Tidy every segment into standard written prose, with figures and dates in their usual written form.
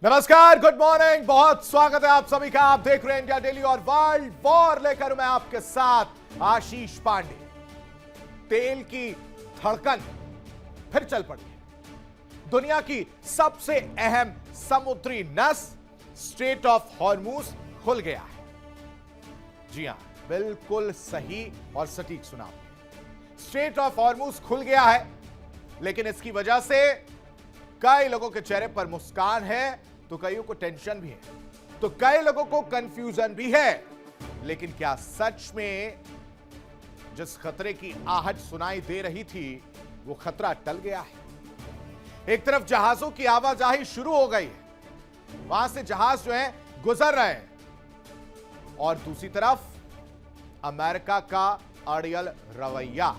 नमस्कार, good morning, बहुत स्वागत है आप सभी का। आप देख रहे हैं इंडिया डेली और वर्ल्ड वॉर लेकर मैं आपके साथ आशीष पांडे। तेल की धड़कन फिर चल पड़ी है। दुनिया की सबसे अहम समुद्री नस स्ट्रेट ऑफ हॉर्मूज खुल गया है। जी हां, बिल्कुल सही और सटीक सुना आपने। स्ट्रेट ऑफ हॉर्मूज खुल गया है, लेकिन इसकी वजह से कई लोगों के चेहरे पर मुस्कान है, तो कईयों को टेंशन भी है, तो कई लोगों को कंफ्यूजन भी है। लेकिन क्या सच में जिस खतरे की आहट सुनाई दे रही थी वो खतरा टल गया है? एक तरफ जहाजों की आवाजाही शुरू हो गई है, वहां से जहाज जो है गुजर रहे हैं, और दूसरी तरफ अमेरिका का अड़ियल रवैया,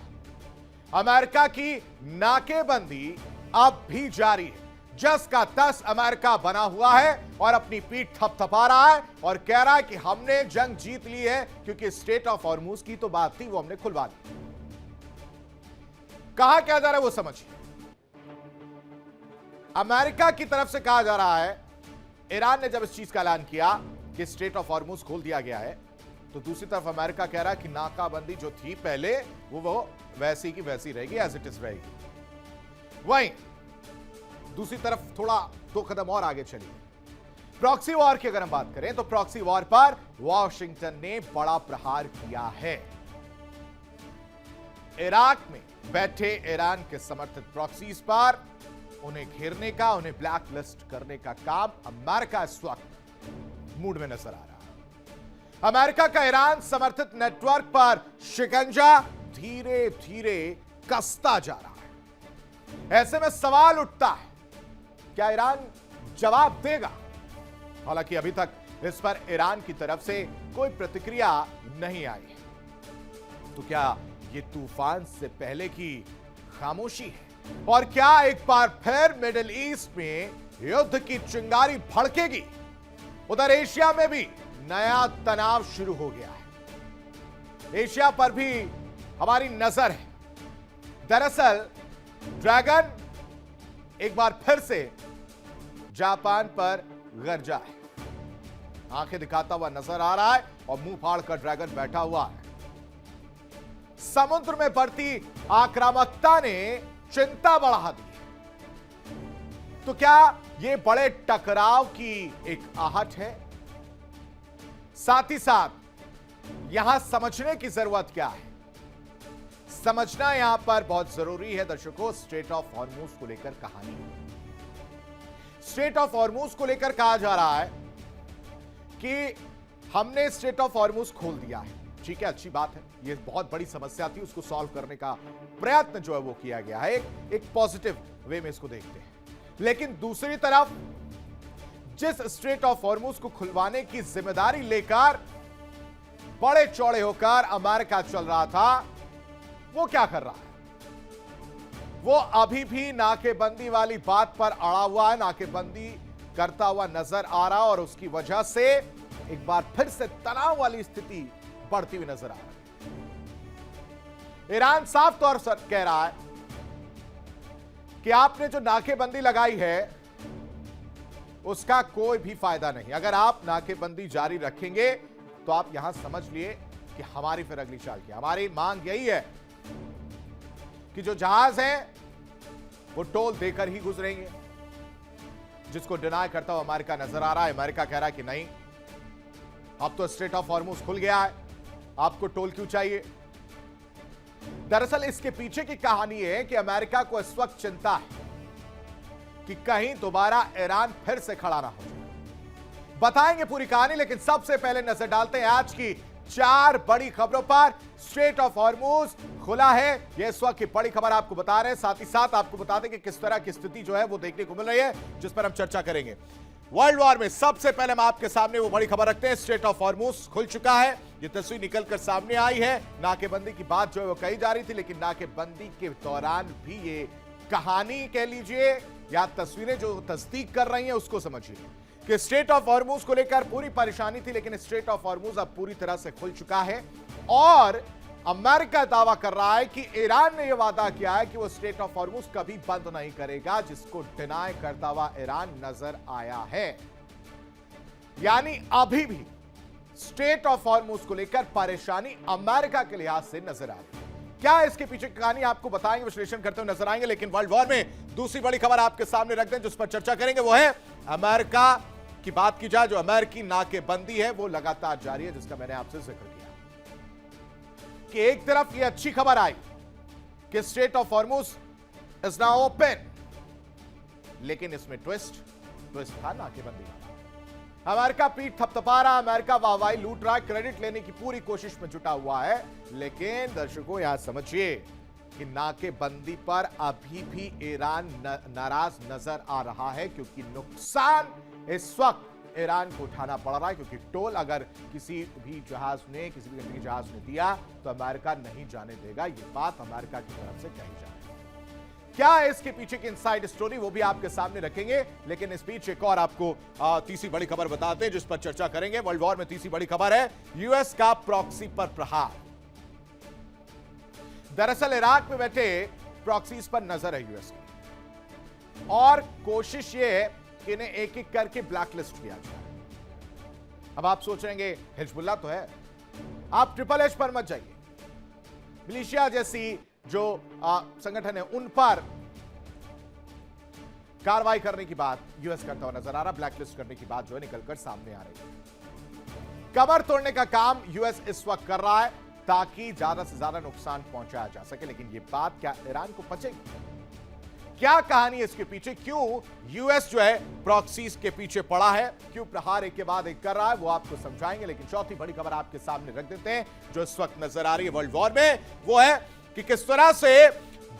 अमेरिका की नाकेबंदी अब भी जारी है। जस का तस अमेरिका बना हुआ है और अपनी पीठ थपथपा रहा है और कह रहा है कि हमने जंग जीत ली है, क्योंकि स्ट्रेट ऑफ हॉर्मूज की तो बात थी, वो हमने खुलवा दी। कहा क्या जा रहा है वो समझिए। अमेरिका की तरफ से कहा जा रहा है, ईरान ने जब इस चीज का ऐलान किया कि स्ट्रेट ऑफ हॉर्मूज खोल दिया गया है, तो दूसरी तरफ अमेरिका कह रहा है कि नाकाबंदी जो थी पहले वो वैसी की वैसी रहेगी, एज इट इज रहेगी। वहीं दूसरी तरफ थोड़ा दो कदम और आगे चलिए। प्रॉक्सी वॉर की अगर हम बात करें तो प्रॉक्सी वॉर पर वॉशिंगटन ने बड़ा प्रहार किया है। इराक में बैठे ईरान के समर्थित प्रॉक्सीज पर उन्हें घेरने का, उन्हें ब्लैक लिस्ट करने का काम अमेरिका इस वक्त मूड में नजर आ रहा है। अमेरिका का ईरान समर्थित नेटवर्क पर शिकंजा धीरे धीरे कसता जा रहा है। ऐसे में सवाल उठता है, क्या ईरान जवाब देगा? हालांकि अभी तक इस पर ईरान की तरफ से कोई प्रतिक्रिया नहीं आई है। तो क्या यह तूफान से पहले की खामोशी है? और क्या एक बार फिर मिडिल ईस्ट में युद्ध की चिंगारी भड़केगी? उधर एशिया में भी नया तनाव शुरू हो गया है। एशिया पर भी हमारी नजर है। दरअसल ड्रैगन एक बार फिर से जापान पर गरजा है। आंखें दिखाता हुआ नजर आ रहा है और मुंह फाड़कर ड्रैगन बैठा हुआ है। समुद्र में बढ़ती आक्रामकता ने चिंता बढ़ा दी है। तो क्या यह बड़े टकराव की एक आहट है? साथ ही साथ यहां समझने की जरूरत क्या है? समझना यहां पर बहुत जरूरी है दर्शकों। स्ट्रेट ऑफ हॉर्मूज को लेकर कहानी, स्ट्रेट ऑफ हॉर्मूज को लेकर कहा जा रहा है कि हमने स्ट्रेट ऑफ हॉर्मूज खोल दिया है। ठीक है, अच्छी बात है। यह बहुत बड़ी समस्या थी, उसको सॉल्व करने का प्रयत्न जो है वो किया गया है। एक पॉजिटिव वे में इसको देखते हैं। लेकिन दूसरी तरफ जिस स्ट्रेट ऑफ हॉर्मूज को खुलवाने की जिम्मेदारी लेकर बड़े चौड़े होकर अमेरिका चल रहा था, वो क्या कर रहा है? वो अभी भी नाकेबंदी वाली बात पर अड़ा हुआ है, नाकेबंदी करता हुआ नजर आ रहा है, और उसकी वजह से एक बार फिर से तनाव वाली स्थिति बढ़ती हुई नजर आ रही है। ईरान साफ तौर पर कह रहा है कि आपने जो नाकेबंदी लगाई है उसका कोई भी फायदा नहीं। अगर आप नाकेबंदी जारी रखेंगे तो आप यहां समझ लिए कि हमारी फिर अगली चाल की। हमारी मांग यही है कि जो जहाज है वो टोल देकर ही गुजरेंगे, जिसको डिनाई करता हुआ अमेरिका नजर आ रहा है। अमेरिका कह रहा है कि नहीं, अब तो स्ट्रेट ऑफ हॉर्मूज खुल गया है, आपको टोल क्यों चाहिए? दरअसल इसके पीछे की कहानी है कि अमेरिका को इस वक्त चिंता है कि कहीं दोबारा ईरान फिर से खड़ा ना हो जाए। बताएंगे पूरी कहानी, लेकिन सबसे पहले नजर डालते हैं आज की 4 बड़ी खबरों पर। स्ट्रेट ऑफ हॉर्मूज खुला है, यह इस वक्त की बड़ी खबर आपको बता रहे हैं। साथ ही साथ आपको बता दें कि किस तरह की स्थिति जो है वो देखने को मिल रही है, जिस पर हम चर्चा करेंगे। वर्ल्ड वॉर में सबसे पहले हम आपके सामने वो बड़ी खबर रखते हैं। स्ट्रेट ऑफ हॉर्मूज खुल चुका है। ये तस्वीर निकलकर सामने आई है। नाकेबंदी की बात जो है वो कही जा रही थी, लेकिन नाकेबंदी के दौरान भी ये कहानी कह लीजिए या तस्वीरें जो तस्दीक कर रही हैं उसको समझिए कि स्ट्रेट ऑफ हॉर्मूज को लेकर पूरी परेशानी थी, लेकिन स्ट्रेट ऑफ हॉर्मूज अब पूरी तरह से खुल चुका है। और अमेरिका दावा कर रहा है कि ईरान ने यह वादा किया है कि वो स्ट्रेट ऑफ हॉर्मुज कभी बंद नहीं करेगा, जिसको डिनाई करता हुआ ईरान नजर आया है। यानी अभी भी स्ट्रेट ऑफ हॉर्मुज को लेकर परेशानी अमेरिका के लिहाज से नजर आ रही है। क्या है इसके पीछे की कहानी, आपको बताएंगे, विश्लेषण करते हुए नजर आएंगे। लेकिन वर्ल्ड वॉर में दूसरी बड़ी खबर आपके सामने रख दें जिस पर चर्चा करेंगे, वो है अमेरिका की बात की जाए। जो अमेरिकी नाकेबंदी है वो लगातार जारी है, जिसका मैंने आपसे जिक्र किया कि एक तरफ ये अच्छी खबर आई कि straight of Hormuz is now open, लेकिन इसमें ट्विस्ट था नाकेबंदी वाला। अमेरिका पीठ थपथपा रहा, अमेरिका वाहवाही लूट रहा, क्रेडिट लेने की पूरी कोशिश में जुटा हुआ है। लेकिन दर्शकों यहां समझिए कि नाकेबंदी पर अभी भी ईरान नाराज नजर आ रहा है, क्योंकि नुकसान इस वक्त ईरान को उठाना पड़ रहा है। क्योंकि टोल अगर किसी भी जहाज ने, किसी भी कंट्री के जहाज ने दिया तो अमेरिका नहीं जाने देगा। यह बात अमेरिका की तरफ से कही जा रही है। क्या है इसके पीछे की इनसाइड स्टोरी, वो भी आपके सामने रखेंगे। लेकिन इस बीच एक और आपको तीसरी बड़ी खबर बताते हैं जिस पर चर्चा करेंगे। वर्ल्ड वॉर में तीसरी बड़ी खबर है यूएस का प्रॉक्सी पर प्रहार। दरअसल इराक में बैठे प्रॉक्सीज पर नजर है यूएस की, और कोशिश ये है कि इन्हें एक एक करके ब्लैकलिस्ट किया जाए। अब आप सोच रहे हैं हिजबुल्लाह तो है, आप ट्रिपल एच पर मत जाइए। मिलिशिया जैसी जो संगठन है उन पर कार्रवाई करने की बात यूएस करता हुआ नजर आ रहा, ब्लैकलिस्ट करने की बात जो है निकलकर सामने आ रही है। कमर तोड़ने का काम यूएस इस वक्त कर रहा है ताकि ज्यादा से ज्यादा नुकसान पहुंचाया जा सके। लेकिन यह बात क्या ईरान को पचेगी? क्या कहानी है इसके पीछे? क्यों यूएस जो है प्रॉक्सीज के पीछे पड़ा है? क्यों प्रहार एक के बाद एक कर रहा है? वो आपको समझाएंगे। लेकिन चौथी बड़ी खबर आपके सामने रख देते हैं जो इस वक्त नजर आ रही है वर्ल्ड वॉर में, वो है कि किस तरह से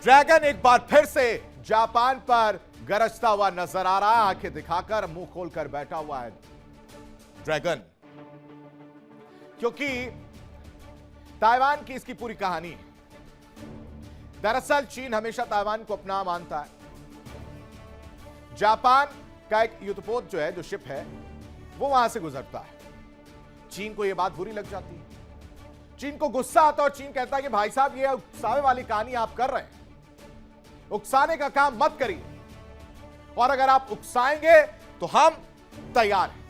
ड्रैगन एक बार फिर से जापान पर गरजता हुआ नजर आ रहा है। आंखें दिखाकर मुंह खोलकर बैठा हुआ है ड्रैगन, क्योंकि ताइवान की इसकी पूरी कहानी है। दरअसल चीन हमेशा ताइवान को अपना मानता है। जापान का एक युद्धपोत जो है, जो शिप है, वो वहां से गुजरता है। चीन को यह बात बुरी लग जाती है, चीन को गुस्सा आता है और चीन कहता है कि भाई साहब ये उकसावे वाली कहानी आप कर रहे हैं, उकसाने का काम मत करिए, और अगर आप उकसाएंगे तो हम तैयार हैं।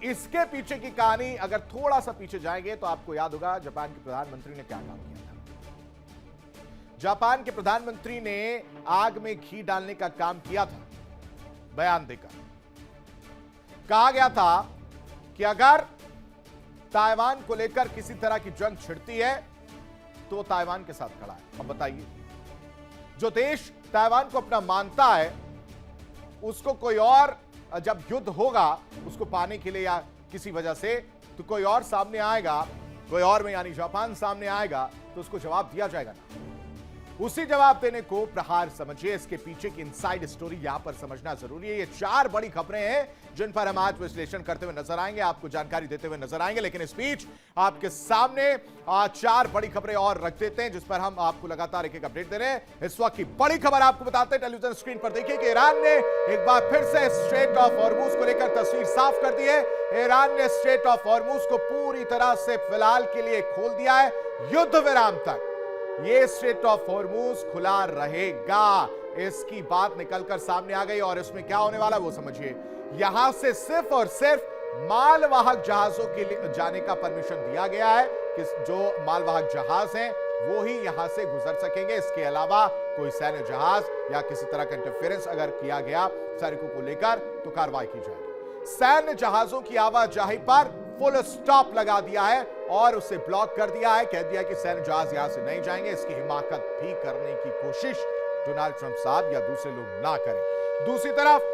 इसके पीछे की कहानी अगर थोड़ा सा पीछे जाएंगे तो आपको याद होगा जापान के प्रधानमंत्री ने क्या काम किया था। जापान के प्रधानमंत्री ने आग में घी डालने का काम किया था, बयान देकर कहा गया था कि अगर ताइवान को लेकर किसी तरह की जंग छिड़ती है तो ताइवान के साथ खड़ा है। अब बताइए, जो देश ताइवान को अपना मानता है उसको कोई और जब युद्ध होगा उसको पाने के लिए या किसी वजह से, तो कोई और सामने आएगा, कोई और में यानी जापान सामने आएगा तो उसको जवाब दिया जाएगा ना। उसी जवाब देने को प्रहार समझिए। इसके पीछे की इनसाइड स्टोरी यहां पर समझना जरूरी है। ये चार बड़ी खबरें हैं जिन पर हम आज विश्लेषण करते हुए नजर आएंगे, आपको जानकारी देते हुए नजर आएंगे। लेकिन इस बीच आपके सामने चार बड़ी खबरें और रख देते हैं जिस पर हम आपको लगातार एक एक अपडेट दे रहे हैं। इस वक्त की बड़ी खबर आपको बताते हैं, टेलीविजन स्क्रीन पर देखिए कि ईरान ने एक बार फिर से स्ट्रेट ऑफ हॉर्मुज को लेकर तस्वीर साफ कर दी है। ईरान ने स्ट्रेट ऑफ हॉर्मुज को पूरी तरह से फिलहाल के लिए खोल दिया है, युद्ध विराम तक ये स्ट्रेट ऑफ हॉर्मुज खुला रहेगा। इसकी बात निकलकर सामने आ गई और इसमें क्या होने वाला वो समझिए। यहां से सिर्फ और सिर्फ मालवाहक जहाजों के लिए जाने का परमिशन दिया गया है कि जो मालवाहक जहाज हैं वो ही यहां से गुजर सकेंगे। इसके अलावा कोई सैन्य जहाज या किसी तरह का इंटरफेरेंस अगर किया गया सैनिकों को लेकर तो कार्रवाई की जाएगी। सैन्य जहाजों की आवाजाही पर फुल स्टॉप लगा दिया है और उसे ब्लॉक कर दिया है। कह दिया कि सैन्य जहाज यहां से नहीं जाएंगे। इसकी हिमाकत भी करने की कोशिश डोनाल्ड ट्रंप साहब या दूसरे लोग ना करें। दूसरी तरफ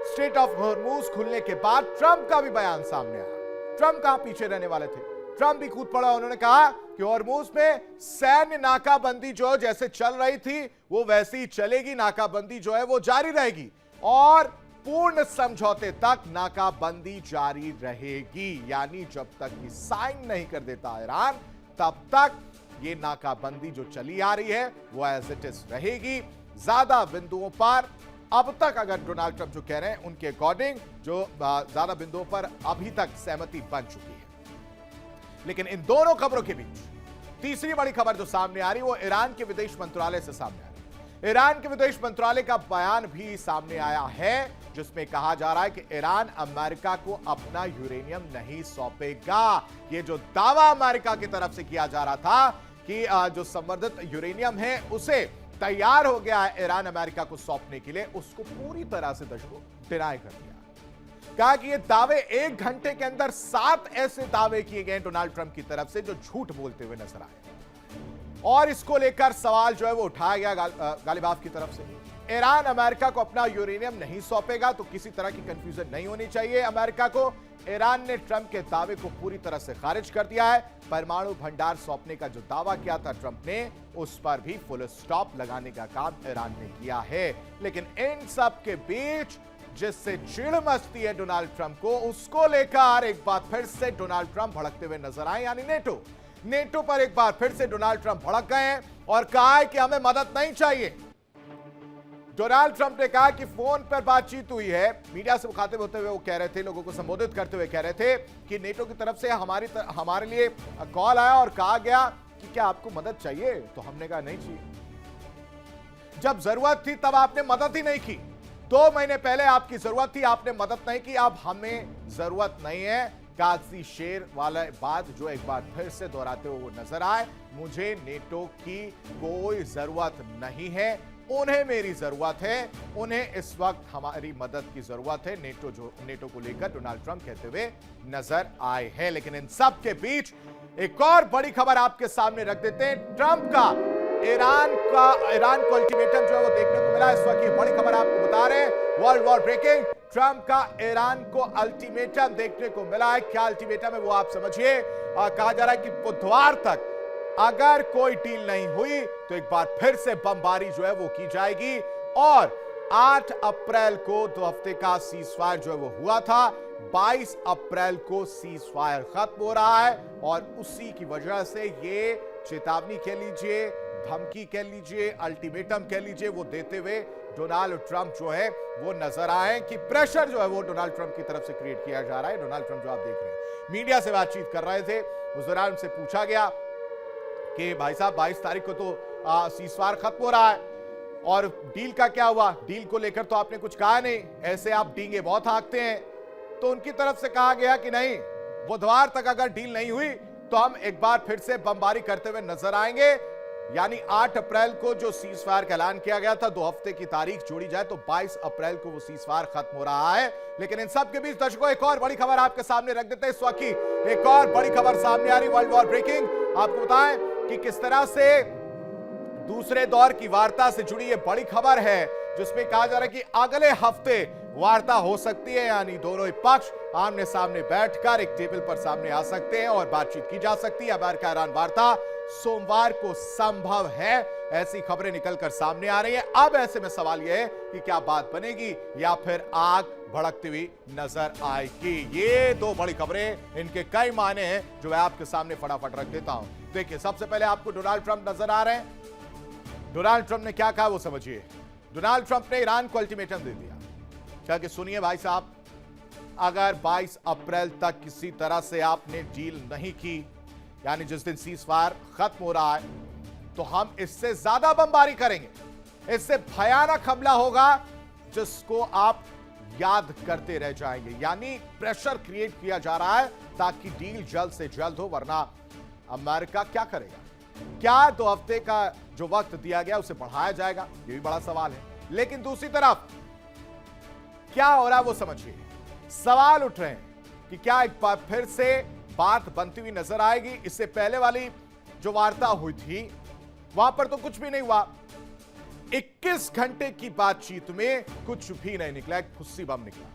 स्ट्रेट ऑफ हॉर्मुज खुलने के बाद ट्रंप का भी बयान सामने आया। ट्रंप कहां पीछे रहने वाले थे, ट्रंप भी कूद पड़ा। उन्होंने कहा कि हॉर्मुज में सैन्य नाकाबंदी जो जैसे चल रही थी वो वैसी ही चलेगी, नाकाबंदी जो है वो जारी रहेगी और पूर्ण समझौते तक नाकाबंदी जारी रहेगी। यानी जब तक ये साइन नहीं कर देता ईरान तब तक ये नाकाबंदी जो चली आ रही है वो एज इट इज रहेगी। ज्यादा बिंदुओं पर अब तक अगर डोनाल्ड ट्रंप जो कह रहे हैं उनके अकॉर्डिंग जो ज्यादा बिंदुओं पर अभी तक सहमति बन चुकी है। लेकिन इन दोनों खबरों के बीच तीसरी बड़ी खबर जो सामने आ रही वो ईरान के विदेश मंत्रालय से सामने आ रही है। ईरान के विदेश मंत्रालय का बयान भी सामने आया है जिसमें कहा जा रहा है कि ईरान अमेरिका को अपना यूरेनियम नहीं सौंपेगा। ये जो दावा अमेरिका की तरफ से किया जा रहा था कि जो संवर्धित यूरेनियम है उसे तैयार हो गया है ईरान अमेरिका को सौंपने के लिए, उसको पूरी तरह से डिनाई कर दिया। कहा कि ये दावे 1 घंटे के अंदर 7 ऐसे दावे किए गए डोनाल्ड ट्रंप की तरफ से जो झूठ बोलते हुए नजर आए और इसको लेकर सवाल जो है वो उठाया गया गालिबाफ की तरफ से। ईरान अमेरिका को अपना यूरेनियम नहीं सौंपेगा तो किसी तरह की कंफ्यूजन नहीं होनी चाहिए अमेरिका को। ईरान ने ट्रंप के दावे को पूरी तरह से खारिज कर दिया है। परमाणु भंडार सौंपने का जो दावा किया था ट्रंप ने, उस पर भी फुल स्टॉप लगाने का काम ईरान ने किया है। लेकिन इन सब के बीच जिससे चिढ़ मचती है डोनाल्ड ट्रंप को, उसको लेकर एक बार फिर से डोनाल्ड ट्रंप भड़कते हुए नजर आए, यानी नेटो पर एक बार फिर से डोनाल्ड ट्रंप भड़क गए हैं और कहा है कि हमें मदद नहीं चाहिए। डोनाल्ड ट्रंप ने कहा कि फोन पर बातचीत हुई है, मीडिया से मुखातिब होते हुए वो कह रहे थे, लोगों को संबोधित करते हुए कह रहे थे कि नेटो की तरफ से हमारे लिए कॉल आया और कहा गया कि क्या आपको मदद चाहिए, तो हमने कहा नहीं चाहिए। जब जरूरत थी तब आपने मदद ही नहीं की। 2 महीने पहले आपकी जरूरत थी, आपने मदद नहीं की, अब हमें जरूरत नहीं है। कागजी शेर वाला बात जो एक बार फिर से दोहराते हुए नजर आए, मुझे नेटो की कोई जरूरत नहीं है, उन्हें मेरी जरूरत है, उन्हें इस वक्त हमारी मदद की जरूरत है। नेटो को लेकर डोनाल्ड ट्रंप कहते हुए नजर आए हैं। लेकिन इन सब के बीच एक और बड़ी खबर आपके सामने रख देते हैं। ट्रंप का ईरान को अल्टीमेटम जो है वो देखने को मिला। इस वक्त ये बड़ी खबर आपको बता रहे हैं, वर्ल्ड वॉर ब्रेकिंग। ट्रंप का ईरान को अल्टीमेटम देखने को मिला है। क्या अल्टीमेटम है वो आप समझिए। कहा जा रहा है कि बुधवार तक अगर कोई डील नहीं हुई तो एक बार फिर से बमबारी जो है वो की जाएगी। और 8 अप्रैल को 2 हफ्ते का सीजफायर जो है वो हुआ था, 22 अप्रैल को सीजफायर खत्म हो रहा है और उसी की वजह से ये चेतावनी कह लीजिए, धमकी कह लीजिए, अल्टीमेटम कह लीजिए, वो देते हुए डोनाल्ड ट्रंप जो है वो नजर आए कि प्रेशर जो है वो डोनाल्ड ट्रंप की तरफ से क्रिएट किया जा रहा है। डोनाल्ड ट्रंप जो आप देख रहे हैं मीडिया से बातचीत कर रहे थे, उस दौरान उनसे पूछा गया कि भाई साहब 22 तारीख को तो सीजफायर खत्म हो रहा है और डील का क्या हुआ, डील को लेकर तो आपने कुछ कहा नहीं, ऐसे आप डींगे बहुत हाँकते हैं। तो उनकी तरफ से कहा गया कि नहीं, बुधवार तक अगर डील नहीं हुई तो हम एक बार फिर से बमबारी करते हुए नजर आएंगे। यानी 8 अप्रैल को जो सीजफायर का ऐलान किया गया था, 2 हफ्ते की तारीख जोड़ी जाए तो 22 अप्रैल को वो सीजफायर खत्म हो रहा है। लेकिन इन सब के बीच दर्शकों एक और बड़ी खबर आपके सामने रख देते हैं। इस वक्त की एक और बड़ी खबर सामने आ रही, वर्ल्ड वॉर ब्रेकिंग। आपको बताएं कि किस तरह से दूसरे दौर की वार्ता से जुड़ी ये बड़ी खबर है, जिसमें कहा जा रहा है कि अगले हफ्ते वार्ता हो सकती है, यानी दोनों ही पक्ष आमने सामने बैठकर एक टेबल पर सामने आ सकते हैं और बातचीत की जा सकती है। अमेरिका ईरान वार्ता सोमवार को संभव है, ऐसी खबरें निकलकर सामने आ रही हैं। अब ऐसे में सवाल यह है कि क्या बात बनेगी या फिर आग भड़कती हुई नजर आएगी। ये 2 बड़ी खबरें, इनके कई मायने हैं जो मैं आपके सामने फटाफट रख देता हूं। देखिए, सबसे पहले आपको डोनाल्ड ट्रंप नजर आ रहे हैं। डोनाल्ड ट्रंप ने क्या कहा वो समझिए। डोनाल्ड ट्रंप ने ईरान को अल्टीमेटम दे दिया। क्या कि सुनिए भाई साहब, अगर 22 अप्रैल तक किसी तरह से आपने डील नहीं की, यानी जिस दिन सीजफायर खत्म हो रहा है, तो हम इससे ज्यादा बमबारी करेंगे, इससे भयानक हमला होगा जिसको आप याद करते रह जाएंगे। यानी प्रेशर क्रिएट किया जा रहा है ताकि डील जल्द से जल्द हो, वरना अमेरिका क्या करेगा? क्या 2 हफ्ते का जो वक्त दिया गया उसे बढ़ाया जाएगा? यह भी बड़ा सवाल है। लेकिन दूसरी तरफ क्या हो रहा है वो समझिए। सवाल उठ रहे हैं कि क्या एक बार फिर से बात बनती हुई नजर आएगी। इससे पहले वाली जो वार्ता हुई थी वहां पर तो कुछ भी नहीं हुआ। 21 घंटे की बातचीत में कुछ भी नहीं निकला, एक फुस्सी बम निकला,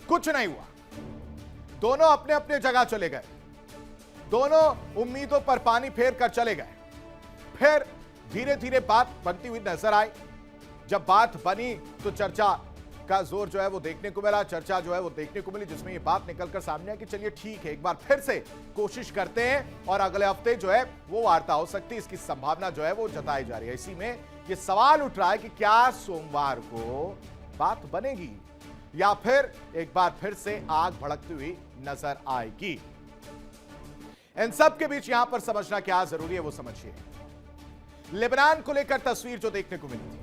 कुछ नहीं हुआ। दोनों अपने अपने जगह चले गए, दोनों उम्मीदों पर पानी फेर कर चले गए। फिर धीरे धीरे बात बनती हुई नजर आई। जब बात बनी तो चर्चा का जोर जो है वो देखने को मिला, चर्चा जो है वो देखने को मिली, जिसमें ये बात निकलकर सामने आई कि चलिए ठीक है, एक बार फिर से कोशिश करते हैं और अगले हफ्ते जो है वो वार्ता हो सकती है, इसकी संभावना जो है वो जताई जा रही है। इसी में ये सवाल उठ रहा है कि क्या सोमवार को बात बनेगी या फिर एक बार फिर से आग भड़कती हुई नजर आएगी। इन सब के बीच यहां पर समझना क्या जरूरी है वो समझिए। लेबनान को लेकर तस्वीर जो देखने को मिली थी,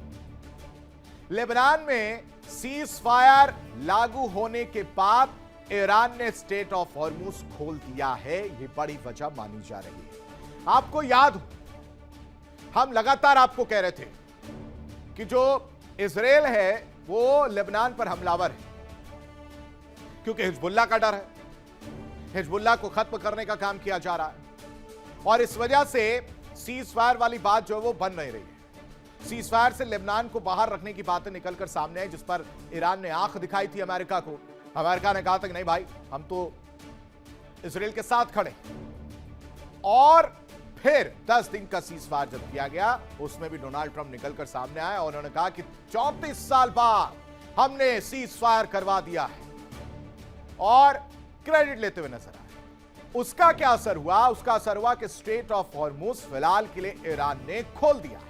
लेबनान में सीज फायर लागू होने के बाद ईरान ने स्ट्रेट ऑफ हॉर्मुज खोल दिया है। यह बड़ी वजह मानी जा रही है। आपको याद हो, हम लगातार आपको कह रहे थे कि जो इजराइल है वो लेबनान पर हमलावर है, क्योंकि हिजबुल्लाह का डर है, हिजबुल्लाह को खत्म करने का काम किया जा रहा है और इस वजह से सीज फायर वाली बात जो है वो बन नहीं रही है। सीज फायर से लेबनान को बाहर रखने की बातें निकलकर सामने आई, जिस पर ईरान ने आंख दिखाई थी अमेरिका को। अमेरिका ने कहा था कि नहीं भाई, हम तो इजराइल के साथ खड़े। और फिर 10 दिन का सीज फायर जब किया गया, उसमें भी डोनाल्ड ट्रंप निकलकर सामने आए और उन्होंने कहा कि 34 साल बाद हमने सीज फायर करवा दिया है और क्रेडिट लेते हुए नजर आए। उसका क्या असर हुआ? उसका असर हुआ कि स्ट्रेट ऑफ हॉर्मुज फिलहाल के लिए ईरान ने खोल दिया है,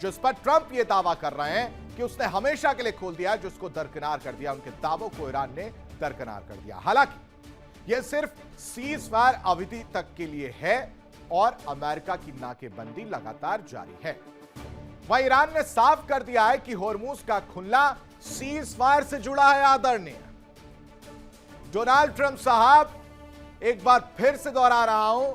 जिस पर ट्रंप ये दावा कर रहे हैं कि उसने हमेशा के लिए खोल दिया, जिसको दरकिनार कर दिया। उनके दावों को ईरान ने दरकिनार कर दिया। हालांकि यह सिर्फ सीज फायर अवधि तक के लिए है और अमेरिका की नाकेबंदी लगातार जारी है। वहीं ईरान ने साफ कर दिया है कि हॉर्मुज का खुलना सीज फायर से जुड़ा है। आदरणीय डोनाल्ड ट्रंप साहब, एक बार फिर से दोहरा रहा हूं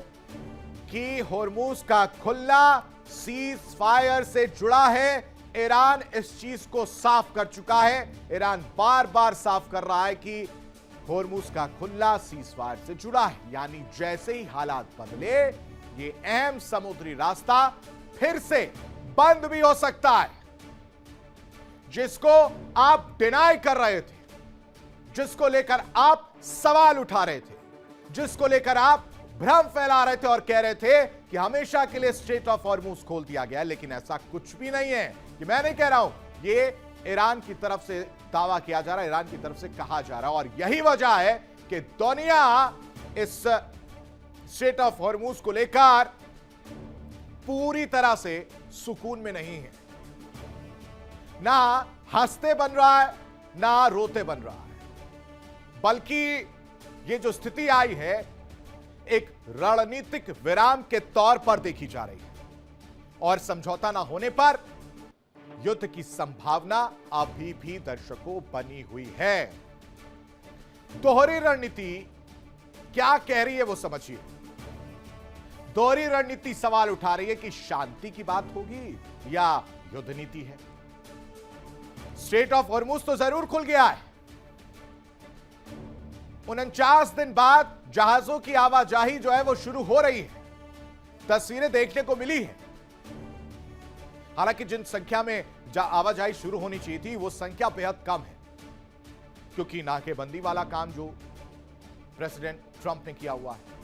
कि हॉर्मुज का खुलना सीज फायर से जुड़ा है। ईरान इस चीज को साफ कर चुका है। ईरान बार बार साफ कर रहा है कि हॉर्मुज का खुलना सीज फायर से जुड़ा है, यानी जैसे ही हालात बदले ये अहम समुद्री रास्ता फिर से बंद भी हो सकता है। जिसको आप डिनाई कर रहे थे, जिसको लेकर आप सवाल उठा रहे थे, जिसको लेकर आप भ्रम फैला रहे थे और कह रहे थे कि हमेशा के लिए स्ट्रेट ऑफ हॉर्मुज खोल दिया गया, लेकिन ऐसा कुछ भी नहीं है। कि मैं नहीं कह रहा हूं, ये ईरान की तरफ से दावा किया जा रहा है, ईरान की तरफ से कहा जा रहा है। और यही वजह है कि दुनिया इस स्ट्रेट ऑफ हॉर्मुज को लेकर पूरी तरह से सुकून में नहीं है। ना हंसते बन रहा है, ना रोते बन रहा है, बल्कि ये जो स्थिति आई है एक रणनीतिक विराम के तौर पर देखी जा रही है और समझौता ना होने पर युद्ध की संभावना अभी भी दर्शकों बनी हुई है। दोहरी रणनीति क्या कह रही है वो समझिए। दोहरी रणनीति सवाल उठा रही है कि शांति की बात होगी या युद्ध नीति है। स्ट्रेट ऑफ हॉर्मुज तो जरूर खुल गया है। 49 दिन बाद जहाजों की आवाजाही जो है वो शुरू हो रही है। तस्वीरें देखने को मिली है। हालांकि जिन संख्या में आवाजाही शुरू होनी चाहिए थी वो संख्या बेहद कम है, क्योंकि नाकेबंदी वाला काम जो प्रेसिडेंट ट्रंप ने किया हुआ है।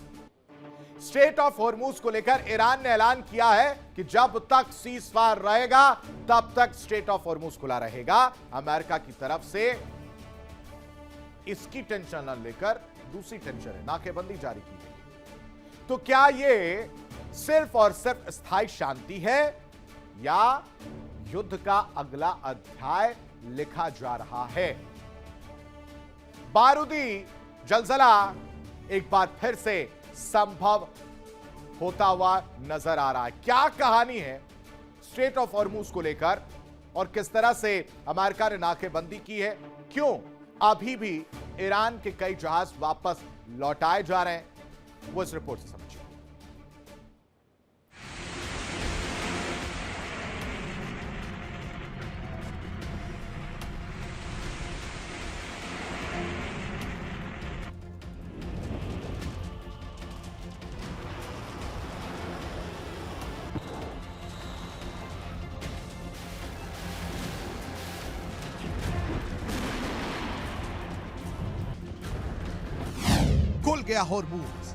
स्ट्रेट ऑफ हॉर्मुज को लेकर ईरान ने ऐलान किया है कि जब तक सीज फायर रहेगा तब तक स्ट्रेट ऑफ हॉर्मुज खुला रहेगा। अमेरिका की तरफ से इसकी टेंशन न लेकर दूसरी टेंशन है, नाकेबंदी जारी की गई। तो क्या यह सिर्फ और सिर्फ स्थायी शांति है या युद्ध का अगला अध्याय लिखा जा रहा है? बारूदी जलजला एक बार फिर से संभव होता हुआ नजर आ रहा है। क्या कहानी है स्ट्रेट ऑफ हॉर्मुज को लेकर और किस तरह से अमेरिका ने नाकेबंदी की है? क्यों अभी भी ईरान के कई जहाज वापस लौटाए जा रहे हैं? वो इस रिपोर्ट से समझिए। खुल गया हॉर्मुज।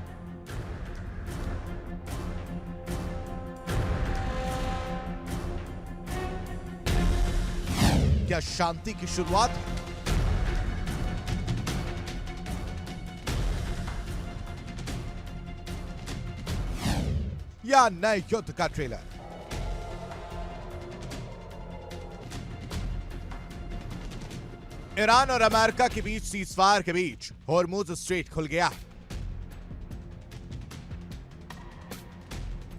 क्या शांति की शुरुआत? या नए युद्ध का ट्रेलर? ईरान और अमेरिका के बीच सीजफायर के बीच हॉर्मुज स्ट्रेट खुल गया।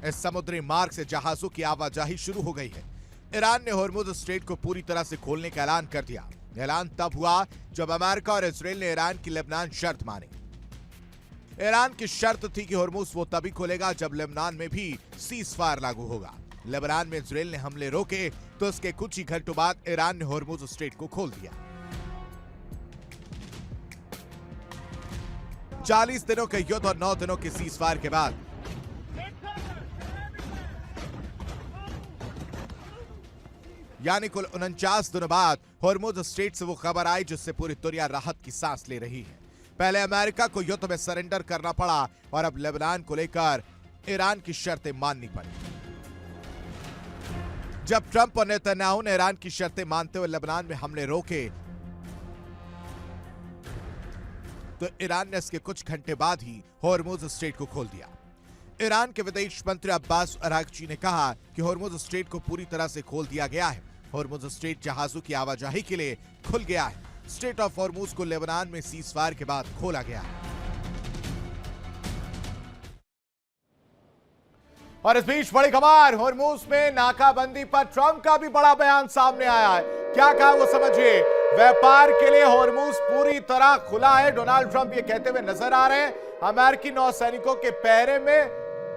इस समुद्री मार्ग से जहाजों की आवाजाही शुरू हो गई है। ईरान ने होर्मुज स्ट्रेट को पूरी तरह से खोलने का ऐलान कर दिया। ऐलान तब हुआ जब अमेरिका और इजरायल ने ईरान की लेबनान शर्त मानी। ईरान की शर्त थी कि होर्मुज वो तभी खोलेगा जब लेबनान में भी सीज फायर लागू होगा। लेबनान में इजरायल ने हमले रोके तो इसके कुछ ही घंटों बाद ईरान ने होर्मुज स्ट्रेट को खोल दिया। 40 दिनों के युद्ध और 9 दिनों के सीज फायर के बाद यानी कुल 49 दिनों बाद होर्मुज स्ट्रेट से वो खबर आई जिससे पूरी दुनिया राहत की सांस ले रही है। पहले अमेरिका को युद्ध में सरेंडर करना पड़ा और अब लेबनान को लेकर ईरान की शर्तें माननी पड़ी। जब ट्रंप और नेतन्याहू ने ईरान की शर्तें मानते हुए लेबनान में हमले रोके तो ईरान ने इसके कुछ घंटे बाद ही होर्मुज स्ट्रेट को खोल दिया। ईरान के विदेश मंत्री अब्बास अरागची ने कहा कि होर्मुज स्ट्रेट को पूरी तरह से खोल दिया गया है। होर्मुज स्ट्रेट जहाजों की आवाजाही के लिए खुल गया है। स्ट्रेट ऑफ होर्मुज को लेबनान में सीज फायर के बाद खोला गया है। और इस बीच बड़ी खबर, होर्मुज में नाकाबंदी पर ट्रंप का भी बड़ा बयान सामने आया है। क्या कहा वो समझिए। व्यापार के लिए होर्मुज पूरी तरह खुला है। डोनाल्ड ट्रंप ये कहते हुए नजर आ रहे हैं अमेरिकी नौसैनिकों के पहरे में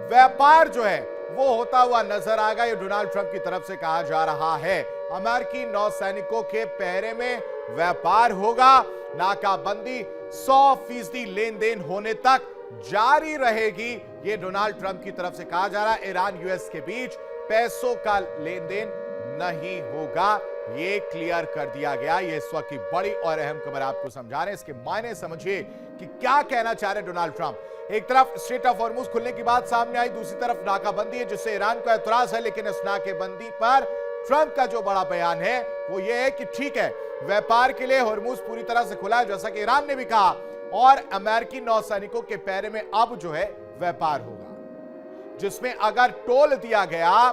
व्यापार जो है वो होता हुआ नजर आएगा। ये डोनाल्ड ट्रंप की तरफ से कहा जा रहा है। अमेरिकी नौसैनिकों के पहरे में व्यापार होगा। नाकाबंदी 100% लेन देन होने तक जारी रहेगी। ये डोनाल्ड ट्रंप की तरफ से कहा जा रहा है। ईरान यूएस के बीच पैसों का लेन देन नहीं होगा, ये क्लियर कर दिया गया। ये इस वक्त की बड़ी और अहम खबर आपको समझा रहे हैं। इसके मायने समझिए कि क्या कहना चाह रहे डोनाल्ड ट्रंप। एक तरफ स्ट्रेट ऑफ होर्मुज खुलने की बात सामने आई, दूसरी तरफ नाकाबंदी है जिससे ईरान को एतराज है। लेकिन इस नाकाबंदी पर ट्रंप का जो बड़ा बयान है वो ये है कि ठीक है, व्यापार के लिए होर्मुज पूरी तरह से खुला है जैसा कि ईरान ने भी कहा, और अमेरिकी नौसैनिकों के पैरे में अब जो है व्यापार होगा जिसमें अगर टोल दिया गया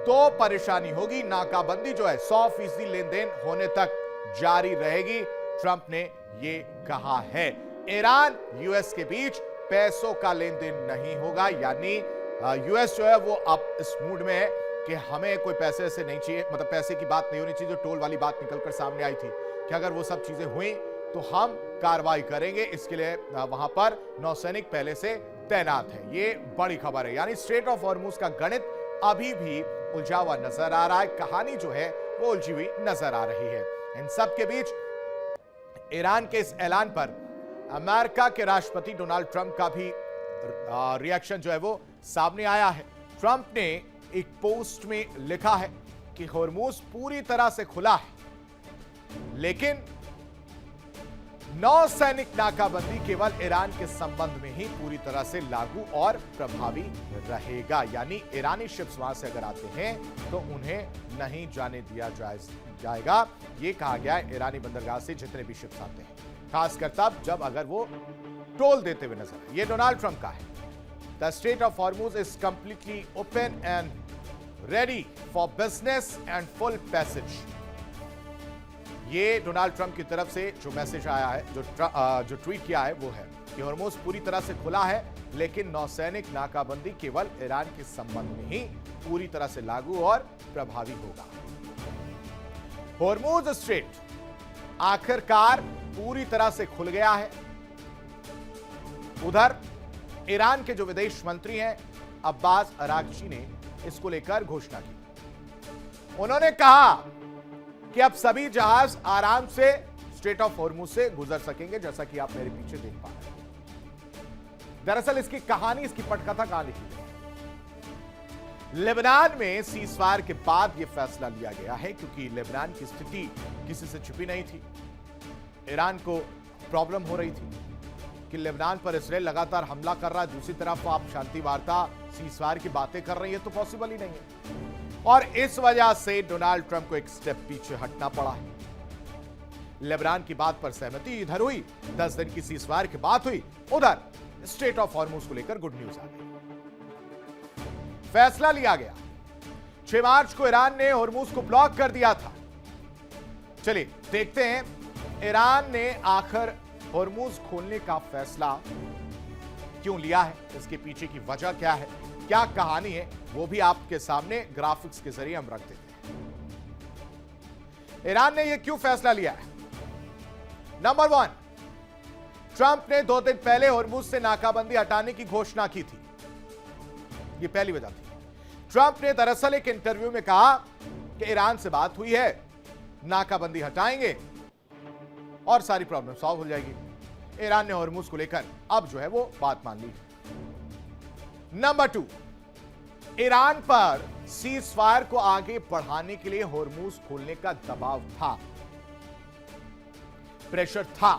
तो परेशानी होगी। नाकाबंदी जो है 100% लेन देन होने तक जारी रहेगी, ट्रंप ने ये कहा है। ईरान यूएस के बीच पैसों का लेन देन नहीं होगा, यानी यूएस जो है वो अब इस मूड में है कि हमें कोई पैसे से नहीं चाहिए, मतलब पैसे की बात नहीं होनी चाहिए। जो टोल वाली बात निकलकर सामने आई थी कि अगर वो सब चीजें हुई तो हम कार्रवाई करेंगे, इसके लिए वहां पर नौसैनिक पहले से तैनात है। ये बड़ी खबर है। यानी स्ट्रेट ऑफ होर्मुज का गणित अभी भी उलझा हुआ नजर आ रहा है। कहानी जो है वो उलझी हुई नजर आ रही है। इन सब के बीच ईरान के इस ऐलान पर अमेरिका के राष्ट्रपति डोनाल्ड ट्रंप का भी रिएक्शन जो है वो सामने आया है। ट्रंप ने एक पोस्ट में लिखा है कि होर्मुज पूरी तरह से खुला है, लेकिन नौसैनिक नाकाबंदी केवल ईरान के संबंध में ही पूरी तरह से लागू और प्रभावी रहेगा। यानी ईरानी शिप्स वहां से अगर आते हैं तो उन्हें नहीं जाने दिया जाएगा। यह कहा गया है ईरानी बंदरगाह से जितने भी शिप्स आते हैं, खासकर तब जब अगर वो टोल देते हुए नजर आए। ये डोनाल्ड ट्रंप का है। The straight of Hormuz is completely open and ready for business and full passage. ये डोनाल्ड ट्रंप की तरफ से जो मैसेज आया है, जो ट्वीट किया है वो है कि होर्मुज पूरी तरह से खुला है, लेकिन नौसैनिक नाकाबंदी केवल ईरान के संबंध में ही पूरी तरह से लागू और प्रभावी होगा। होर्मुज स्ट्रेट आखिरकार पूरी तरह से खुल गया है। उधर ईरान के जो विदेश मंत्री हैं अब्बास अरागची ने इसको लेकर घोषणा की। उन्होंने कहा कि अब सभी जहाज आराम से स्ट्रेट ऑफ होर्मुज से गुजर सकेंगे, जैसा कि आप मेरे पीछे देख पा रहे हैं। दरअसल इसकी कहानी, इसकी पटकथा कहां लिखी गई। लेबनान में सीज फायर के बाद यह फैसला लिया गया है क्योंकि लेबनान की स्थिति किसी से छिपी नहीं थी। ईरान को प्रॉब्लम हो रही थी कि लेबनान पर इजराइल लगातार हमला कर रहा है, दूसरी तरफ आप शांति वार्ता सीज फायर की बातें कर रही है, तो पॉसिबल ही नहीं है। और इस वजह से डोनाल्ड ट्रंप को एक स्टेप पीछे हटना पड़ा है। लेबनान की बात पर सहमति इधर हुई, 10 दिन की सीज फायर की बात हुई, उधर स्ट्रेट ऑफ होर्मुज को लेकर गुड न्यूज आ गई। फैसला लिया गया। 6 मार्च को ईरान ने होर्मुज को ब्लॉक कर दिया था। चलिए देखते हैं ईरान ने आखिर होर्मुज खोलने का फैसला क्यों लिया है, इसके पीछे की वजह क्या है, क्या कहानी है वो भी आपके सामने ग्राफिक्स के जरिए हम रख देते हैं। ईरान ने यह क्यों फैसला लिया है? नंबर 1, ट्रंप ने 2 दिन पहले होर्मुज से नाकाबंदी हटाने की घोषणा की थी। यह पहली वजह थी। ट्रंप ने दरअसल एक इंटरव्यू में कहा कि ईरान से बात हुई है, नाकाबंदी हटाएंगे और सारी प्रॉब्लम सॉल्व हो जाएगी। ईरान ने होर्मुज को लेकर अब जो है वो बात मान ली। नंबर 2, ईरान पर सीज फायर को आगे बढ़ाने के लिए होर्मुज खोलने का दबाव था, प्रेशर था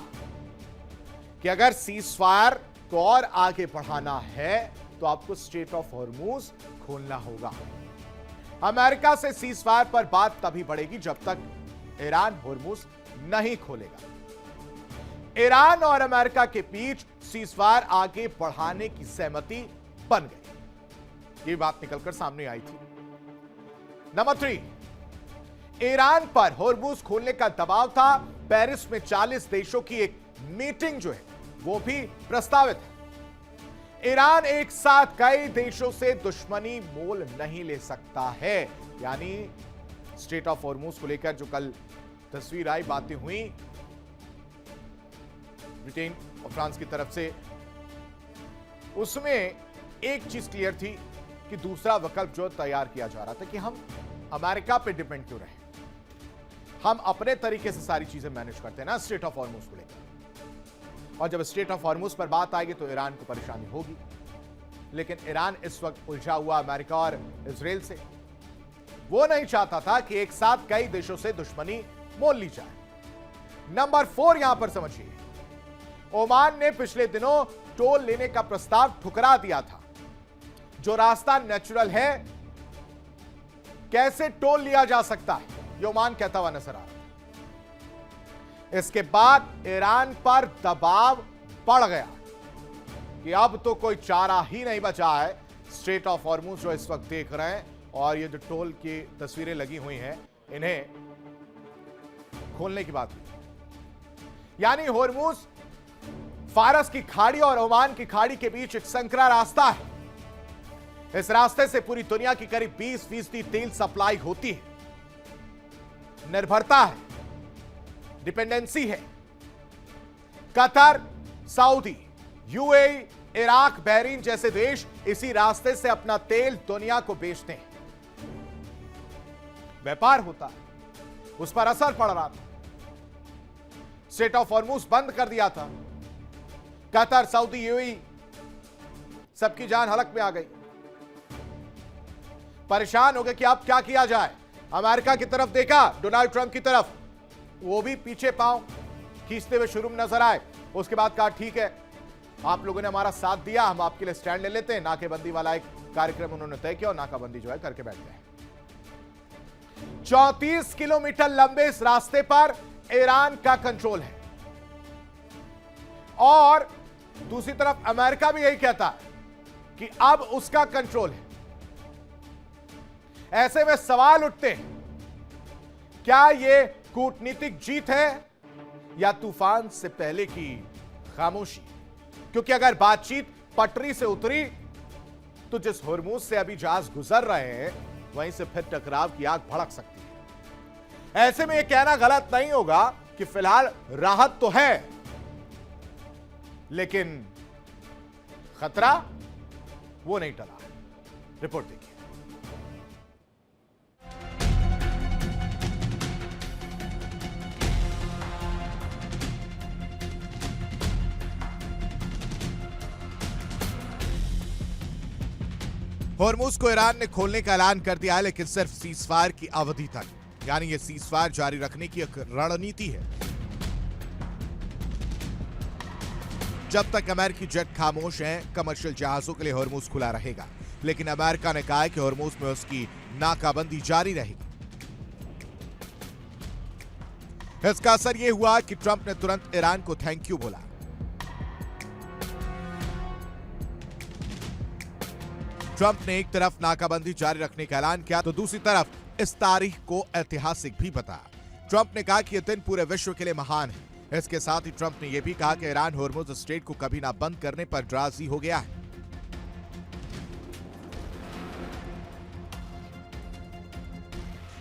कि अगर सीज फायर को और आगे बढ़ाना है तो आपको स्ट्रेट ऑफ होर्मुज खोलना होगा। अमेरिका से सीज फायर पर बात तभी बढ़ेगी जब तक ईरान होर्मुज नहीं खोलेगा। ईरान और अमेरिका के बीच सीज फायर आगे बढ़ाने की सहमति बन गई। ये बात निकलकर सामने आई थी। नंबर 3, ईरान पर होर्मुज खोलने का दबाव था। पेरिस में 40 देशों की एक मीटिंग जो है वो भी प्रस्तावित है। ईरान एक साथ कई देशों से दुश्मनी मोल नहीं ले सकता है। यानी स्ट्रेट ऑफ होर्मुज को लेकर जो कल तस्वीर आई, बातें हुई ब्रिटेन और फ्रांस की तरफ से, उसमें एक चीज क्लियर थी कि दूसरा विकल्प जो तैयार किया जा रहा था कि हम अमेरिका पे डिपेंड क्यों रहे, हम अपने तरीके से सारी चीजें मैनेज करते हैं ना स्ट्रेट ऑफ होर्मुज को लेकर। और जब स्ट्रेट ऑफ होर्मुज पर बात आएगी तो ईरान को परेशानी होगी। लेकिन ईरान इस वक्त उलझा हुआ अमेरिका और इजराइल से, वो नहीं चाहता था कि एक साथ कई देशों से दुश्मनी मोल ली जाए। नंबर 4 यहां पर समझिए, ओमान ने पिछले दिनों टोल लेने का प्रस्ताव ठुकरा दिया था। जो रास्ता नेचुरल है, कैसे टोल लिया जा सकता है, ये ओमान कहता हुआ नजर आ रहा है। इसके बाद ईरान पर दबाव बढ़ गया कि अब तो कोई चारा ही नहीं बचा है। स्ट्रेट ऑफ होर्मुज जो इस वक्त देख रहे हैं और ये जो टोल की तस्वीरें लगी हुई हैं, इन्हें खोलने की बात हुई। यानी होर्मुज फारस की खाड़ी और ओमान की खाड़ी के बीच एक संकरा रास्ता है। इस रास्ते से पूरी दुनिया की करीब 20% तेल सप्लाई होती है। निर्भरता है, डिपेंडेंसी है। Qatar, Saudi, UAE, Iraq, Bahrain जैसे देश इसी रास्ते से अपना तेल दुनिया को बेचते हैं। व्यापार होता है, उस पर असर पड़ रहा था। स्ट्रेट ऑफ होर्मुज बंद कर दिया था। कतर, सऊदी, यूएई सबकी जान हलक में आ गई। परेशान हो गए कि अब क्या किया जाए। अमेरिका की तरफ देखा, डोनाल्ड ट्रंप की तरफ, वो भी पीछे पांव खींचते हुए शुरू में नजर आए। उसके बाद कहा ठीक है, आप लोगों ने हमारा साथ दिया, हम आपके लिए स्टैंड ले लेते हैं। नाकेबंदी वाला एक कार्यक्रम उन्होंने तय किया और नाकाबंदी जो है करके बैठ गए। 34 किलोमीटर लंबे इस रास्ते पर ईरान का कंट्रोल है और दूसरी तरफ अमेरिका भी यही कहता है कि अब उसका कंट्रोल है। ऐसे में सवाल उठते हैं, क्या यह कूटनीतिक जीत है या तूफान से पहले की खामोशी? क्योंकि अगर बातचीत पटरी से उतरी तो जिस होर्मुज से अभी जहाज गुजर रहे हैं वहीं से फिर टकराव की आग भड़क सकती है। ऐसे में यह कहना गलत नहीं होगा कि फिलहाल राहत तो है, लेकिन खतरा वो नहीं टला। रिपोर्ट देखिए। होर्मुज को ईरान ने खोलने का ऐलान कर दिया है, लेकिन सिर्फ सीजफायर की अवधि तक। यानी यह सीजफायर जारी रखने की एक रणनीति है। जब तक अमेरिकी जेट खामोश हैं, कमर्शियल जहाजों के लिए होर्मुज खुला रहेगा। लेकिन अमेरिका ने कहा है कि होर्मुज में उसकी नाकाबंदी जारी रहेगी। इसका असर यह हुआ कि ट्रंप ने तुरंत ईरान को थैंक यू बोला। ट्रंप ने एक तरफ नाकाबंदी जारी रखने का ऐलान किया तो दूसरी तरफ इस तारीख को ऐतिहासिक भी बताया। ट्रंप ने कहा कि यह दिन पूरे विश्व के लिए महान है। इसके साथ ही ट्रंप ने यह भी कहा कि ईरान होर्मुज स्ट्रेट को कभी ना बंद करने पर राजी हो गया है।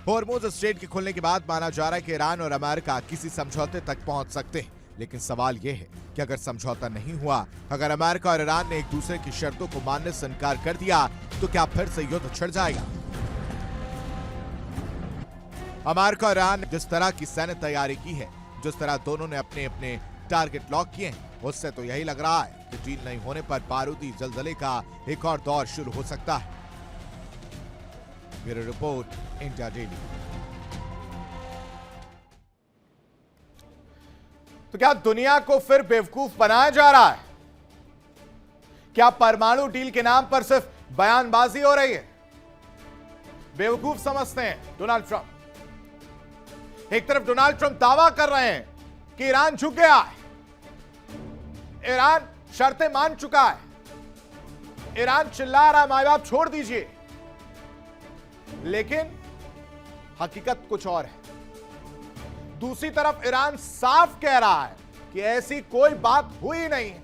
हॉर्मुज़ स्ट्रेट के खुलने के बाद माना जा रहा है कि ईरान और अमेरिका किसी समझौते तक पहुंच सकते हैं, लेकिन सवाल यह है कि अगर समझौता नहीं हुआ, अगर अमेरिका और ईरान ने एक दूसरे की शर्तों को मानने से इनकार कर दिया, तो क्या फिर से युद्ध छिड़ जाएगा? अमेरिका और ईरान ने जिस तरह की सैन्य तैयारी की है, जिस तरह दोनों ने अपने अपने टारगेट लॉक किए हैं, उससे तो यही लग रहा है कि डील नहीं होने पर बारूदी जलजले का एक और दौर शुरू हो सकता है। Bureau report, India daily. तो क्या दुनिया को फिर बेवकूफ बनाया जा रहा है? क्या परमाणु डील के नाम पर सिर्फ बयानबाजी हो रही है? बेवकूफ समझते हैं डोनाल्ड ट्रंप। एक तरफ डोनाल्ड ट्रंप दावा कर रहे हैं कि ईरान झुक गया है, ईरान शर्तें मान चुका है, ईरान चिल्ला रहा है माय बाप छोड़ दीजिए, लेकिन हकीकत कुछ और है। दूसरी तरफ ईरान साफ कह रहा है कि ऐसी कोई बात हुई नहीं है।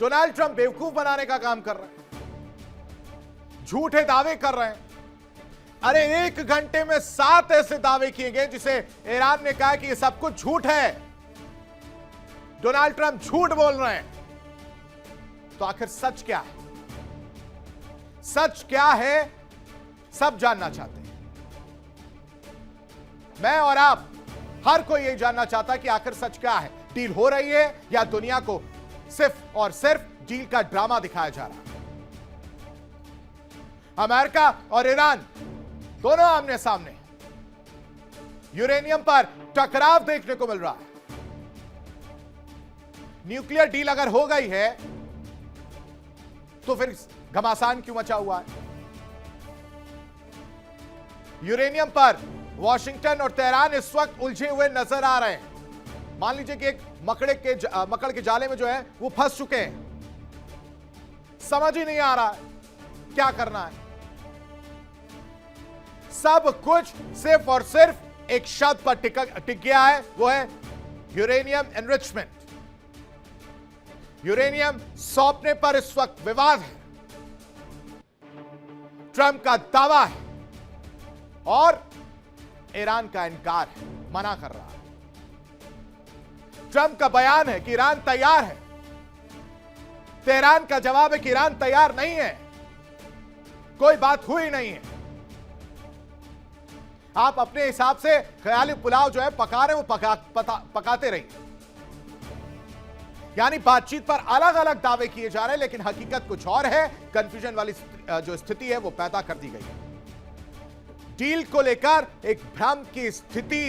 डोनाल्ड ट्रंप बेवकूफ बनाने का काम कर रहे हैं, झूठे दावे कर रहे हैं। अरे 1 घंटे में 7 ऐसे दावे किए गए जिसे ईरान ने कहा कि ये सब कुछ झूठ है। डोनाल्ड ट्रंप झूठ बोल रहे हैं। तो आखिर सच क्या है? सच क्या है सब जानना चाहते हैं। मैं और आप, हर कोई यही जानना चाहता है कि आखिर सच क्या है। डील हो रही है या दुनिया को सिर्फ और सिर्फ डील का ड्रामा दिखाया जा रहा है? अमेरिका और ईरान दोनों आमने सामने, यूरेनियम पर टकराव देखने को मिल रहा है। न्यूक्लियर डील अगर हो गई है तो फिर घमासान क्यों मचा हुआ है? यूरेनियम पर वॉशिंगटन और तेहरान इस वक्त उलझे हुए नजर आ रहे हैं। मान लीजिए कि एक मकड़ के जाले में जो है वो फंस चुके हैं। समझ ही नहीं आ रहा है क्या करना है। सब कुछ सिर्फ और सिर्फ एक शब्द पर टिक गया है, वो है यूरेनियम एनरिचमेंट। यूरेनियम सौंपने पर इस वक्त विवाद है। ट्रंप का दावा है और ईरान का इनकार है, मना कर रहा है। ट्रंप का बयान है कि ईरान तैयार है, तेहरान का जवाब है कि ईरान तैयार नहीं है, कोई बात हुई नहीं है। आप अपने हिसाब से ख्याली पुलाव जो है पका रहे वो पकाते रहिए। यानी बातचीत पर अलग अलग दावे किए जा रहे हैं, लेकिन हकीकत कुछ और है। कंफ्यूजन वाली जो स्थिति है वो पैदा कर दी गई है। डील को लेकर एक भ्रम की स्थिति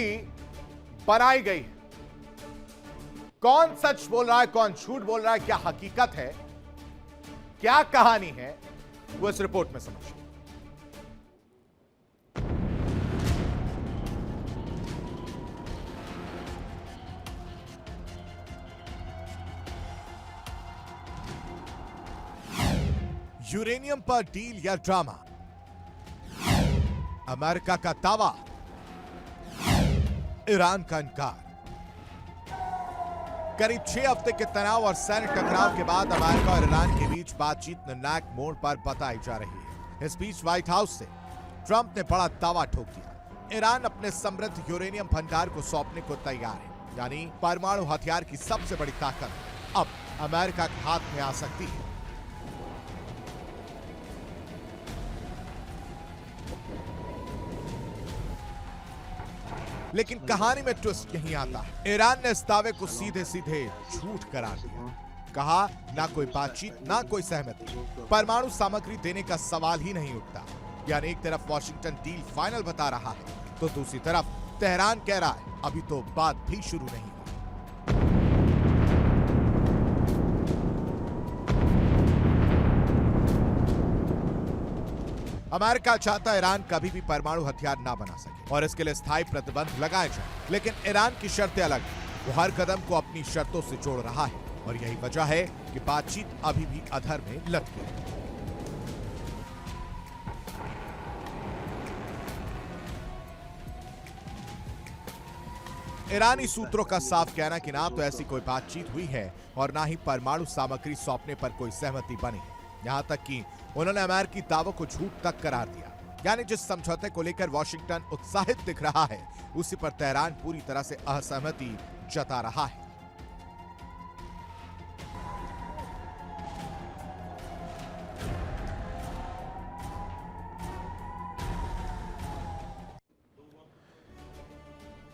बनाई गई है। कौन सच बोल रहा है, कौन झूठ बोल रहा है, क्या हकीकत है, क्या कहानी है, वो इस रिपोर्ट में समझिए। यूरेनियम पर डील या ड्रामा, अमेरिका का दावा, ईरान का इनकार। करीब 6 हफ्ते के तनाव और सैन्य टकराव के बाद अमेरिका और ईरान के बीच बातचीत निर्णायक मोड़ पर बताई जा रही है। इस बीच व्हाइट हाउस से ट्रंप ने बड़ा दावा ठोक दिया। ईरान अपने समृद्ध यूरेनियम भंडार को सौंपने को तैयार है, यानी परमाणु हथियार की सबसे बड़ी ताकत अब अमेरिका के हाथ में आ सकती है। लेकिन कहानी में ट्विस्ट यहीं आता है। ईरान ने इस दावे को सीधे सीधे झूठ करार दिया। कहा ना कोई बातचीत, ना कोई सहमति, परमाणु सामग्री देने का सवाल ही नहीं उठता। यानी एक तरफ वॉशिंगटन डील फाइनल बता रहा है, तो दूसरी तरफ तेहरान कह रहा है अभी तो बात भी शुरू नहीं हुई। अमेरिका चाहता है ईरान कभी भी परमाणु हथियार ना बना सके और इसके लिए स्थायी प्रतिबंध लगाए जाए, लेकिन ईरान की शर्तें अलग हैं। वो हर कदम को अपनी शर्तों से जोड़ रहा है और यही वजह है कि बातचीत अभी भी अधर में लटकी है। ईरानी सूत्रों का साफ कहना कि ना तो ऐसी कोई बातचीत हुई है और ना ही परमाणु सामग्री सौंपने पर कोई सहमति बनी है। यहां तक कि उन्होंने अमेरिकी दावों को झूठ तक करार दिया। यानी जिस समझौते को लेकर वॉशिंगटन उत्साहित दिख रहा है, उसी पर तेहरान पूरी तरह से असहमति जता रहा है।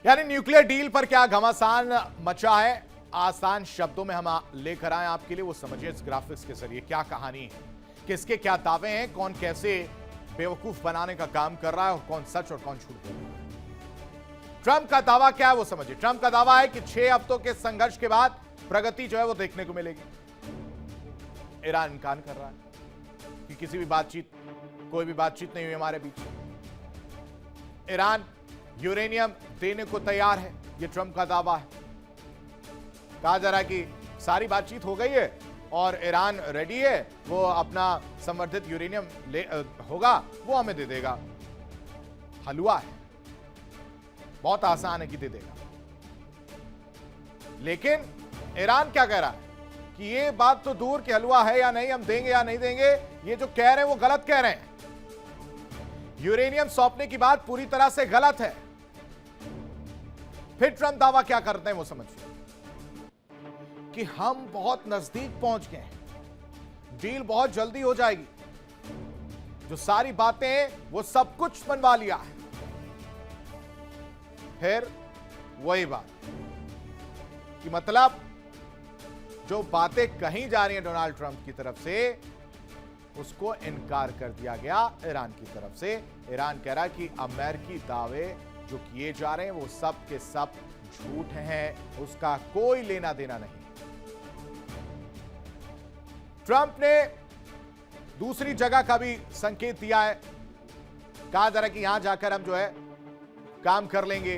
यानी न्यूक्लियर डील पर क्या घमासान मचा है, आसान शब्दों में हम लेकर आए आपके लिए, वो समझिए इस ग्राफिक्स के जरिए। क्या कहानी है, किसके क्या दावे हैं, कौन कैसे बेवकूफ बनाने का काम कर रहा है और कौन सच और कौन झूठ बोल रहा है। ट्रंप का दावा क्या है वो समझिए। ट्रंप का दावा है कि 6 हफ्तों के संघर्ष के बाद प्रगति जो है वो देखने को मिलेगी। ईरान इनकार कर रहा है कि किसी भी बातचीत, कोई भी बातचीत नहीं हुई हमारे बीच। ईरान यूरेनियम देने को तैयार है, यह ट्रंप का दावा है। कहा जा रहा है कि सारी बातचीत हो गई है और ईरान रेडी है, वो अपना संवर्धित यूरेनियम होगा वो हमें दे देगा। हलवा है, बहुत आसान है कि दे देगा। लेकिन ईरान क्या कह रहा है कि ये बात तो दूर कि हलवा है या नहीं, हम देंगे या नहीं देंगे, ये जो कह रहे हैं वो गलत कह रहे हैं। यूरेनियम सौंपने की बात पूरी तरह से गलत है। फिर ट्रंप दावा क्या करते हैं वो समझिए कि हम बहुत नजदीक पहुंच गए हैं, डील बहुत जल्दी हो जाएगी, जो सारी बातें वो सब कुछ बनवा लिया है। फिर वही बात कि मतलब जो बातें कही जा रही हैं डोनाल्ड ट्रंप की तरफ से, उसको इनकार कर दिया गया ईरान की तरफ से। ईरान कह रहा है कि अमेरिकी दावे जो किए जा रहे हैं वो सब के सब झूठ हैं, उसका कोई लेना देना नहीं। ट्रंप ने दूसरी जगह का भी संकेत दिया है। कहा जा रहा है कि यहां जाकर हम जो है काम कर लेंगे,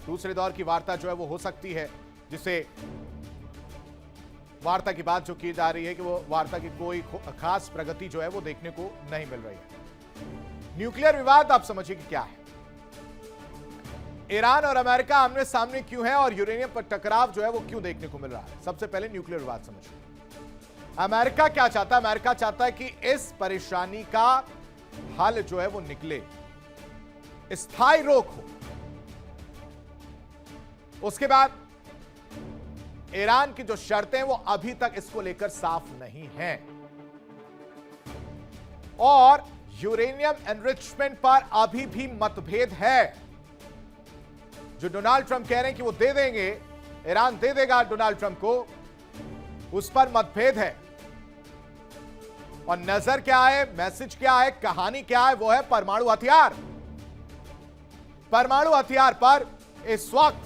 दूसरे दौर की वार्ता जो है वो हो सकती है, जिसे वार्ता की बात जो की जा रही है कि वो वार्ता की कोई खास प्रगति जो है वो देखने को नहीं मिल रही है। न्यूक्लियर विवाद आप समझिए कि क्या है। ईरान और अमेरिका आमने सामने क्यों है और यूरेनियम पर टकराव जो है वो क्यों देखने को मिल रहा है। सबसे पहले न्यूक्लियर विवाद समझिए। अमेरिका क्या चाहता है? अमेरिका चाहता है कि इस परेशानी का हल जो है वो निकले, स्थायी रोक हो। उसके बाद ईरान की जो शर्तें वो अभी तक इसको लेकर साफ नहीं हैं और यूरेनियम एनरिचमेंट पर अभी भी मतभेद है। जो डोनाल्ड ट्रंप कह रहे हैं कि वो दे देंगे, ईरान दे देगा डोनाल्ड ट्रंप को, उस पर मतभेद है। और नजर क्या है, मैसेज क्या है, कहानी क्या है, वो है परमाणु हथियार। परमाणु हथियार पर इस वक्त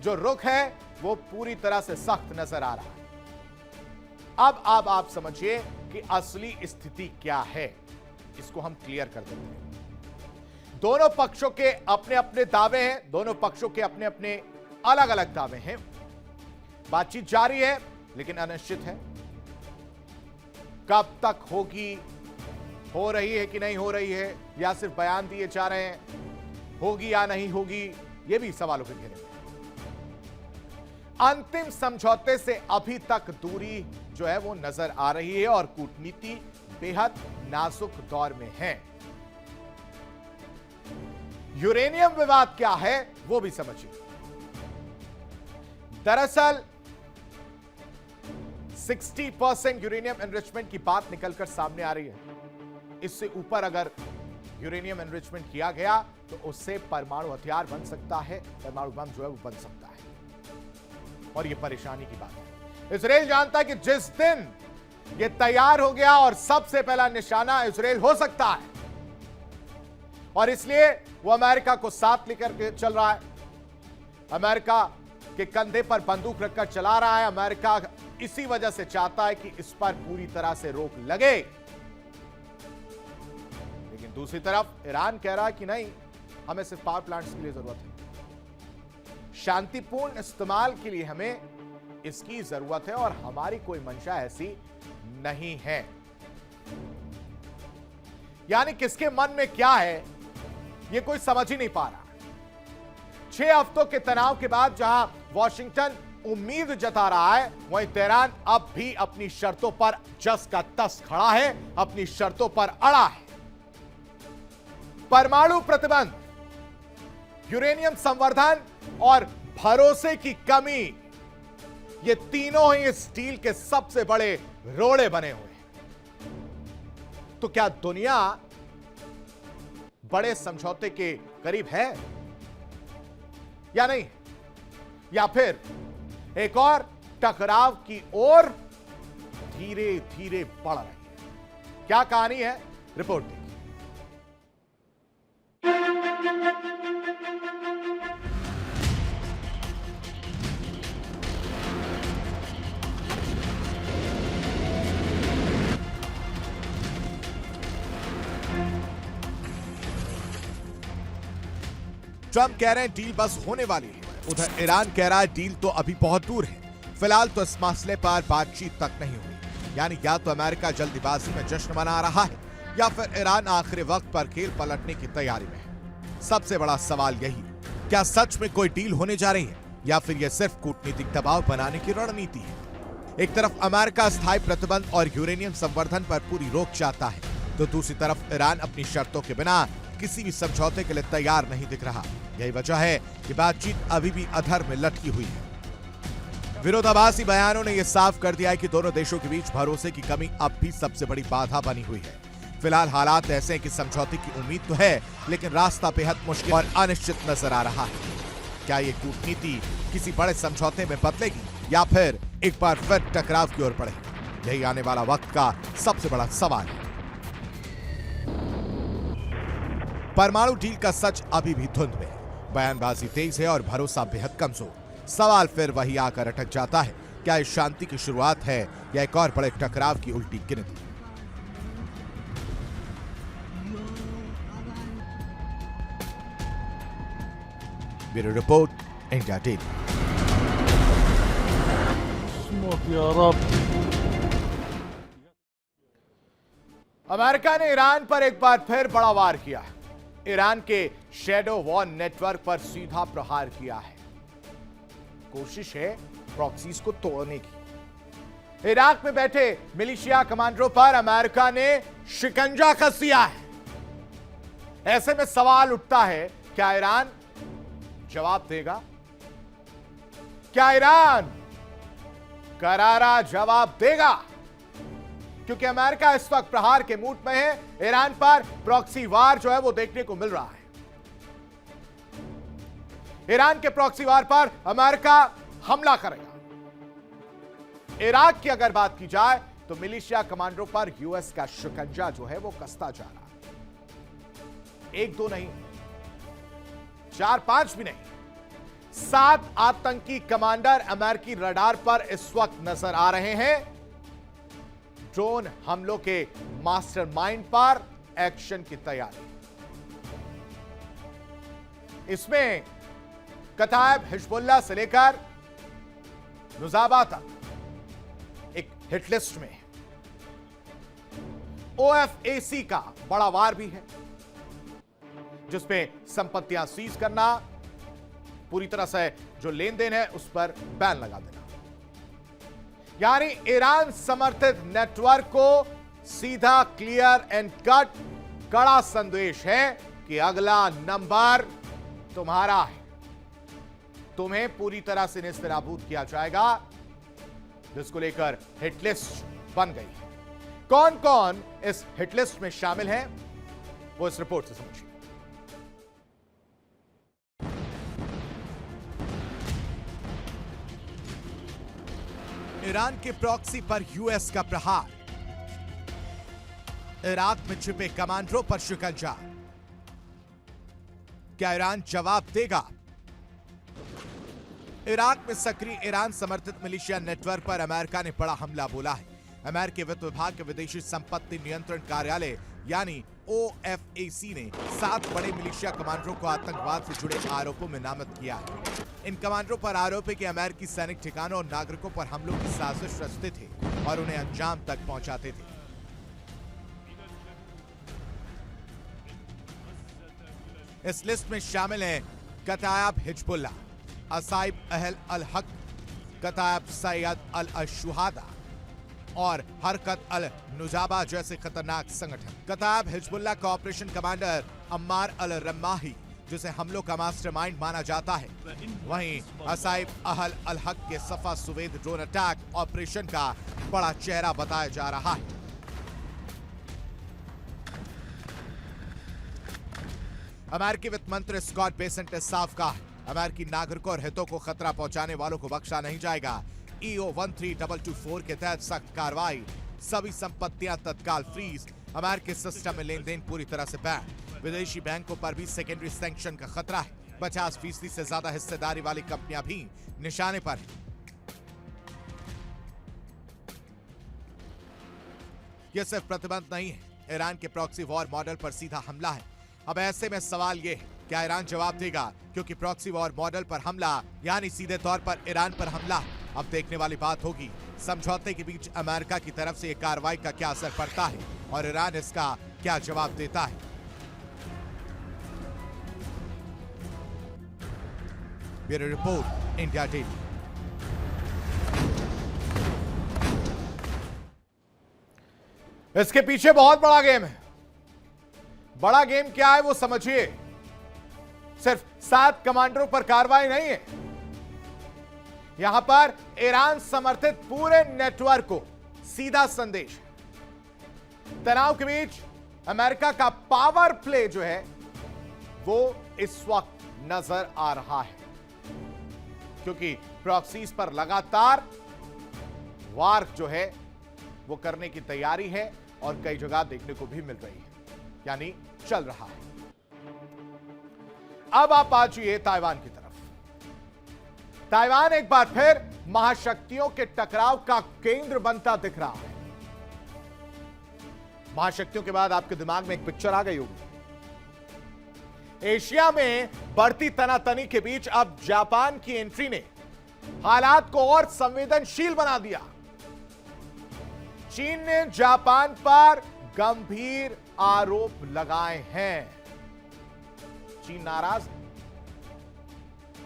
जो रुख है वो पूरी तरह से सख्त नजर आ रहा है। अब आप समझिए कि असली स्थिति क्या है, इसको हम क्लियर कर देते हैं। दोनों पक्षों के अपने अपने दावे हैं, दोनों पक्षों के अपने अपने अलग अलग दावे हैं। बातचीत जारी है लेकिन अनिश्चित है। कब तक होगी, हो रही है कि नहीं हो रही है, या सिर्फ बयान दिए जा रहे हैं, होगी या नहीं होगी, यह भी सवालों के घेरे में। अंतिम समझौते से अभी तक दूरी जो है वो नजर आ रही है और कूटनीति बेहद नाजुक दौर में है। यूरेनियम विवाद क्या है वो भी समझिए। दरअसल 60% यूरेनियम एनरिचमेंट की बात निकलकर सामने आ रही है। इससे ऊपर अगर यूरेनियम एनरिचमेंट किया गया तो उससे परमाणु हथियार बन सकता है, परमाणु बम जो है वो बन सकता है और यह परेशानी की बात है। इजराइल जानता है कि जिस दिन यह तैयार हो गया और सबसे पहला निशाना इजराइल हो सकता है और इसलिए वो अमेरिका को साथ लेकर के चल रहा है। अमेरिका के कंधे पर बंदूक रखकर चला रहा है। अमेरिका इसी वजह से चाहता है कि इस पर पूरी तरह से रोक लगे। लेकिन दूसरी तरफ ईरान कह रहा है कि नहीं, हमें सिर्फ पावर प्लांट्स के लिए जरूरत है, शांतिपूर्ण इस्तेमाल के लिए हमें इसकी जरूरत है और हमारी कोई मंशा ऐसी नहीं है। यानी किसके मन में क्या है यह कोई समझ ही नहीं पा रहा। 6 हफ्तों के तनाव के बाद जहां वॉशिंगटन उम्मीद जता रहा है, वहीं तेहरान अब भी अपनी शर्तों पर जस का तस खड़ा है, अपनी शर्तों पर अड़ा है। परमाणु प्रतिबंध, यूरेनियम संवर्धन और भरोसे की कमी, ये तीनों ही इस डील के सबसे बड़े रोड़े बने हुए हैं। तो क्या दुनिया बड़े समझौते के करीब है या नहीं, या फिर एक और टकराव की ओर धीरे धीरे बढ़ रही है? क्या कहानी है, रिपोर्ट देखिए। ट्रंप कह रहे हैं डील बस होने वाली है, उधर ईरान कह रहा है डील तो अभी बहुत दूर है। फिलहाल तो इस मसले पर बातचीत तक नहीं हुई। यानी या तो अमेरिका जल्दबाजी में जश्न मना रहा है या फिर ईरान आखिरी वक्त पर खेल पलटने की तैयारी में है। सबसे बड़ा सवाल यही है, क्या सच में कोई डील होने जा रही है या फिर यह सिर्फ कूटनीतिक दबाव बनाने की रणनीति है? एक तरफ अमेरिका स्थायी प्रतिबंध और यूरेनियम संवर्धन पर पूरी रोक चाहता है, तो दूसरी तरफ ईरान अपनी शर्तों के बिना किसी भी समझौते के लिए तैयार नहीं दिख रहा। यही वजह है कि बातचीत अभी भी अधर में लटकी हुई है। विरोधाभासी बयानों ने यह साफ कर दिया है कि दोनों देशों के बीच भरोसे की कमी अब भी सबसे बड़ी बाधा बनी हुई है। फिलहाल हालात ऐसे हैं कि समझौते की उम्मीद तो है, लेकिन रास्ता बेहद मुश्किल और अनिश्चित नजर आ रहा है। क्या ये कूटनीति किसी बड़े समझौते में बदलेगी या फिर एक बार फिर टकराव की ओर बढ़ेगी? यही आने वाला वक्त का सबसे बड़ा सवाल है। परमाणु डील का सच अभी भी धुंध में है, बयानबाजी तेज है और भरोसा बेहद कमजोर। सवाल फिर वही आकर अटक जाता है, क्या इस शांति की शुरुआत है या एक और बड़े टकराव की उल्टी गिनती? Bureau report, India daily. America ने ईरान पर एक बार फिर बड़ा वार किया है। ईरान के शैडो वॉर नेटवर्क पर सीधा प्रहार किया है। कोशिश है प्रॉक्सीज को तोड़ने की। इराक में बैठे मिलिशिया कमांडरों पर अमेरिका ने शिकंजा कस दिया है। ऐसे में सवाल उठता है, क्या ईरान जवाब देगा? क्या ईरान करारा जवाब देगा? क्योंकि अमेरिका इस वक्त प्रहार के मूड में है। ईरान पर प्रॉक्सी वार जो है वो देखने को मिल रहा है। ईरान के प्रॉक्सी वार पर अमेरिका हमला करेगा। इराक की अगर बात की जाए तो मिलिशिया कमांडरों पर यूएस का शिकंजा जो है वो कसता जा रहा है। एक दो नहीं, 4-5 भी नहीं, 7 आतंकी कमांडर अमेरिकी रडार पर इस वक्त नजर आ रहे हैं। ड्रोन हमलों के मास्टरमाइंड पर एक्शन की तैयारी। इसमें कतायब हिजबुल्लाह से लेकर नुजाबा तक एक हिटलिस्ट में ओएफएसी का बड़ा वार भी है, जिसमें संपत्तियां सीज करना, पूरी तरह से जो लेन देन है उस पर बैन लगा देना। यानी ईरान समर्थित नेटवर्क को सीधा क्लियर एंड कट कड़ा संदेश है कि अगला नंबर तुम्हारा है, तुम्हें पूरी तरह से नेस्तनाबूद किया जाएगा, जिसको लेकर हिटलिस्ट बन गई है। कौन कौन इस हिटलिस्ट में शामिल हैं, वो इस रिपोर्ट से समझिए। ईरान के प्रॉक्सी पर यूएस का प्रहार, इराक में छिपे कमांडरों पर शिकंजा, क्या ईरान जवाब देगा? इराक में सक्रिय ईरान समर्थित मिलिशिया नेटवर्क पर अमेरिका ने बड़ा हमला बोला है। अमेरिकी वित्त विभाग के विदेशी संपत्ति नियंत्रण कार्यालय यानी ओएफएसी ने 7 बड़े मिलिशिया कमांडरों को आतंकवाद से जुड़े आरोपों में नामजद किया है। इन कमांडरों पर आरोप है कि अमेरिकी सैनिक ठिकानों और नागरिकों पर हमलों की साजिश रचते थे और उन्हें अंजाम तक पहुंचाते थे। इस लिस्ट में शामिल हैं कतायब हिजबुल्लाह, असाइब अहल अल हक, कतायब सैयद अल अशुहादा, और हरकत अल नुजाबा जैसे खतरनाक संगठन। कताब हिजबुल्लाह का ऑपरेशन कमांडर अम्मार अल रम्माही, जिसे हमलों का मास्टरमाइंड माना जाता है, वहीं असाइब अहल अल हक के सफा सुवेद ड्रोन अटैक ऑपरेशन का बड़ा चेहरा बताया जा रहा है। अमेरिकी वित्त मंत्री स्कॉट बेसेंट ने साफ कहा, अमेरिकी नागरिकों और हितों को खतरा पहुंचाने वालों को बख्शा नहीं जाएगा। EO 13224 के तहत सख्त कार्रवाई, सभी संपत्तियां तत्काल फ्रीज, अमेरिकी सिस्टम में लेन देन पूरी तरह से बैन। विदेशी बैंकों पर भी सेकेंडरी सैंक्शन का खतरा है। 50% से ज्यादा हिस्सेदारी वाली कंपनियां भी निशाने पर हैं। यह सिर्फ प्रतिबंध नहीं है, ईरान के प्रॉक्सी वॉर मॉडल पर सीधा हमला है। अब ऐसे में सवाल यह है, क्या ईरान जवाब देगा? क्योंकि प्रॉक्सी वॉर मॉडल पर हमला यानी सीधे तौर पर ईरान पर हमला। अब देखने वाली बात होगी, समझौते के बीच अमेरिका की तरफ से यह कार्रवाई का क्या असर पड़ता है और ईरान इसका क्या जवाब देता है। Bureau report, India daily. इसके पीछे बहुत बड़ा गेम है। बड़ा गेम क्या है वो समझिए। सिर्फ 7 कमांडरों पर कार्रवाई नहीं है, यहां पर ईरान समर्थित पूरे नेटवर्क को सीधा संदेश। तनाव के बीच अमेरिका का पावर प्ले जो है वो इस वक्त नजर आ रहा है, क्योंकि प्रॉक्सीज पर लगातार वार जो है वो करने की तैयारी है और कई जगह देखने को भी मिल रही है, यानी चल रहा है। अब आप आ जाइए ताइवान की तरफ। ताइवान एक बार फिर महाशक्तियों के टकराव का केंद्र बनता दिख रहा है। महाशक्तियों के बाद आपके दिमाग में एक पिक्चर आ गई होगी। एशिया में बढ़ती तनातनी के बीच अब जापान की एंट्री ने हालात को और संवेदनशील बना दिया। चीन ने जापान पर गंभीर आरोप लगाए हैं। चीन नाराज है।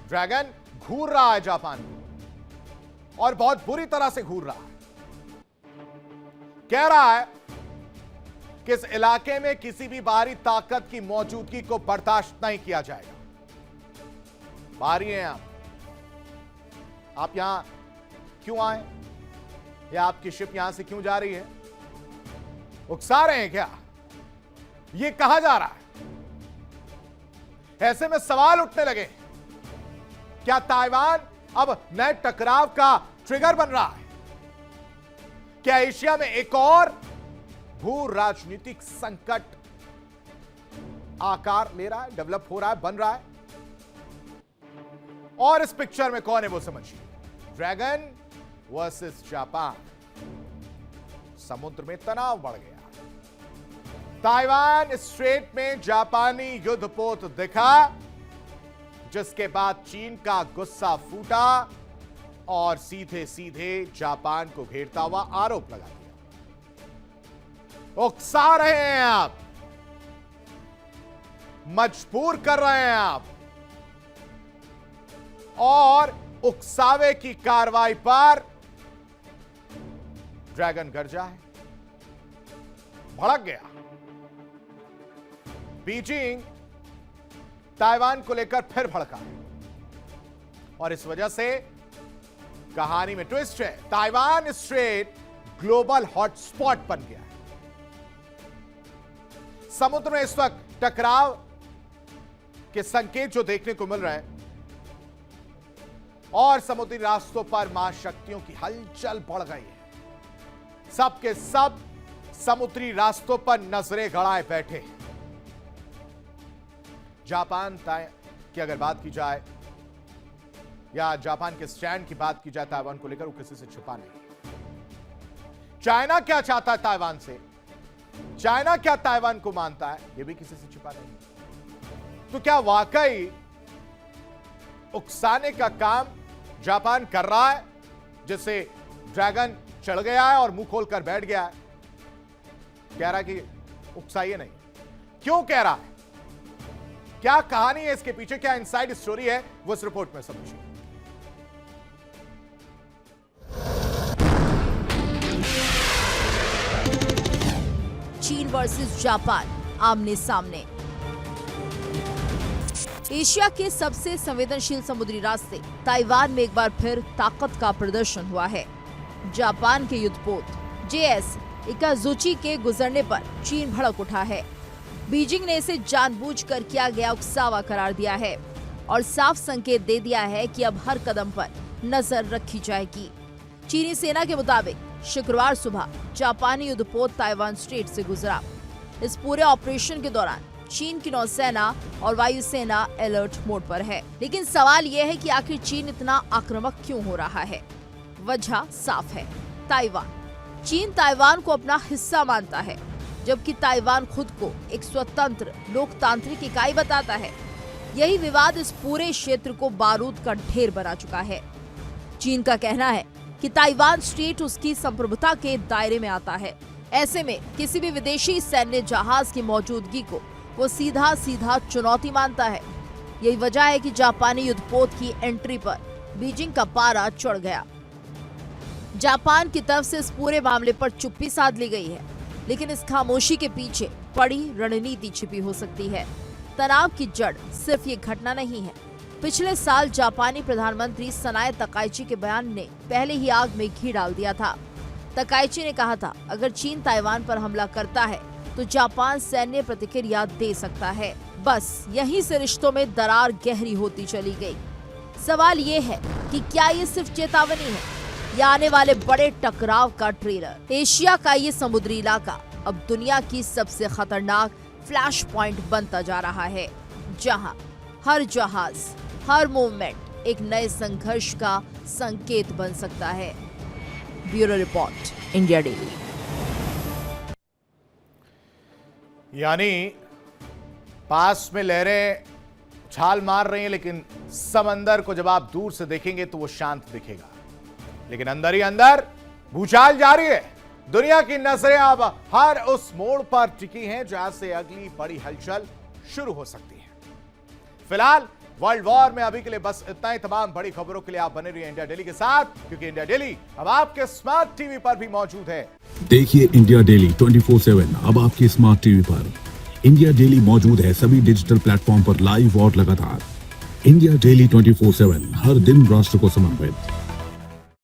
ड्रैगन घूर रहा है जापान को और बहुत बुरी तरह से घूर रहा है। कह रहा है कि इस इलाके में किसी भी बाहरी ताकत की मौजूदगी को बर्दाश्त नहीं किया जाएगा। बाहरी हैं आप यहां क्यों आए, या आपकी शिप यहां से क्यों जा रही है? उकसा रहे हैं क्या? यह कहा जा रहा है। ऐसे में सवाल उठने लगे, क्या ताइवान अब नए टकराव का ट्रिगर बन रहा है? क्या एशिया में एक और भू राजनीतिक संकट आकार ले रहा है, डेवलप हो रहा है, बन रहा है? और इस पिक्चर में कौन है वो समझिए। Dragon versus Japan. समुद्र में तनाव बढ़ गया। ताइवान स्ट्रेट में जापानी युद्धपोत दिखा, जिसके बाद चीन का गुस्सा फूटा और सीधे सीधे जापान को घेरता हुआ आरोप लगा दिया। उकसा रहे हैं आप, मजबूर कर रहे हैं आप, और उकसावे की कार्रवाई पर ड्रैगन गरजा है, भड़क गया। बीजिंग ताइवान को लेकर फिर भड़का है और इस वजह से कहानी में ट्विस्ट है। ताइवान स्ट्रेट ग्लोबल हॉटस्पॉट बन गया है। समुद्र में इस वक्त टकराव के संकेत जो देखने को मिल रहे हैं और समुद्री रास्तों पर महाशक्तियों की हलचल बढ़ गई है। सबके सब समुद्री रास्तों पर नजरें गड़ाए बैठे हैं। जापान की अगर बात की जाए या जापान के स्टैंड की बात की जाए ताइवान को लेकर, वो किसी से छुपा नहीं। चाइना क्या चाहता है ताइवान से, चाइना क्या ताइवान को मानता है, यह भी किसी से छुपा नहीं। तो क्या वाकई उकसाने का काम जापान कर रहा है, जिससे ड्रैगन चढ़ गया है और मुंह खोलकर बैठ गया है? कह रहा है कि उकसाइए नहीं। क्यों कह रहा है? क्या कहानी है इसके पीछे, क्या इनसाइड स्टोरी है, वो इस रिपोर्ट में समझिए। चीन वर्सेस जापान आमने सामने। एशिया के सबसे संवेदनशील समुद्री रास्ते ताइवान में एक बार फिर ताकत का प्रदर्शन हुआ है। जापान के युद्धपोत JS इकाजुची के गुजरने पर चीन भड़क उठा है। बीजिंग ने इसे जानबूझकर किया गया उकसावा करार दिया है और साफ संकेत दे दिया है कि अब हर कदम पर नजर रखी जाएगी। चीनी सेना के मुताबिक शुक्रवार सुबह जापानी युद्धपोत ताइवान स्ट्रेट से गुजरा। इस पूरे ऑपरेशन के दौरान चीन की नौसेना और वायुसेना अलर्ट मोड पर है। लेकिन सवाल यह है कि आखिर चीन इतना आक्रामक क्यों हो रहा है? वजह साफ है, ताइवान। चीन ताइवान को अपना हिस्सा मानता है, जबकि ताइवान खुद को एक स्वतंत्र लोकतांत्रिक इकाई बताता है। यही विवाद इस पूरे क्षेत्र को बारूद का ढेर बना चुका है। चीन का कहना है कि ताइवान स्ट्रेट उसकी संप्रभुता के दायरे में आता है। ऐसे में किसी भी विदेशी सैन्य जहाज की मौजूदगी को वो सीधा सीधा चुनौती मानता है। यही वजह है कि जापानी युद्धपोत की एंट्री पर बीजिंग का पारा चढ़ गया। जापान की तरफ से इस पूरे मामले पर चुप्पी साध ली गई है, लेकिन इस खामोशी के पीछे बड़ी रणनीति छिपी हो सकती है। तनाव की जड़ सिर्फ ये घटना नहीं है। पिछले साल जापानी प्रधानमंत्री सनाए तकाइची के बयान ने पहले ही आग में घी डाल दिया था। तकाइची ने कहा था, अगर चीन ताइवान पर हमला करता है तो जापान सैन्य प्रतिक्रिया दे सकता है। बस यहीं से रिश्तों में दरार गहरी होती चली गई। सवाल ये है कि क्या ये सिर्फ चेतावनी है या आने वाले बड़े टकराव का ट्रेलर? एशिया का ये समुद्री इलाका अब दुनिया की सबसे खतरनाक फ्लैश पॉइंट बनता जा रहा है, जहां हर जहाज, हर मूवमेंट एक नए संघर्ष का संकेत बन सकता है। Bureau report, India daily. यानी पास में लहरें छाल मार रही हैं, लेकिन समंदर को जब आप दूर से देखेंगे तो वो शांत दिखेगा, लेकिन अंदर ही अंदर भूचाल जारी है। दुनिया की नजरें अब हर उस मोड़ पर टिकी हैं जहां से अगली बड़ी हलचल शुरू हो सकती है। फिलहाल वर्ल्ड वॉर में अभी के लिए बस इतना ही। तमाम बड़ी खबरों के लिए आप बने रहिए इंडिया डेली के साथ, क्योंकि इंडिया डेली अब आपके स्मार्ट टीवी पर भी मौजूद है। देखिए इंडिया डेली 24/7 अब आपके स्मार्ट टीवी पर। इंडिया डेली मौजूद है सभी डिजिटल प्लेटफॉर्म पर लाइव और लगातार। इंडिया डेली 24/7 हर दिन राष्ट्र को समर्पित।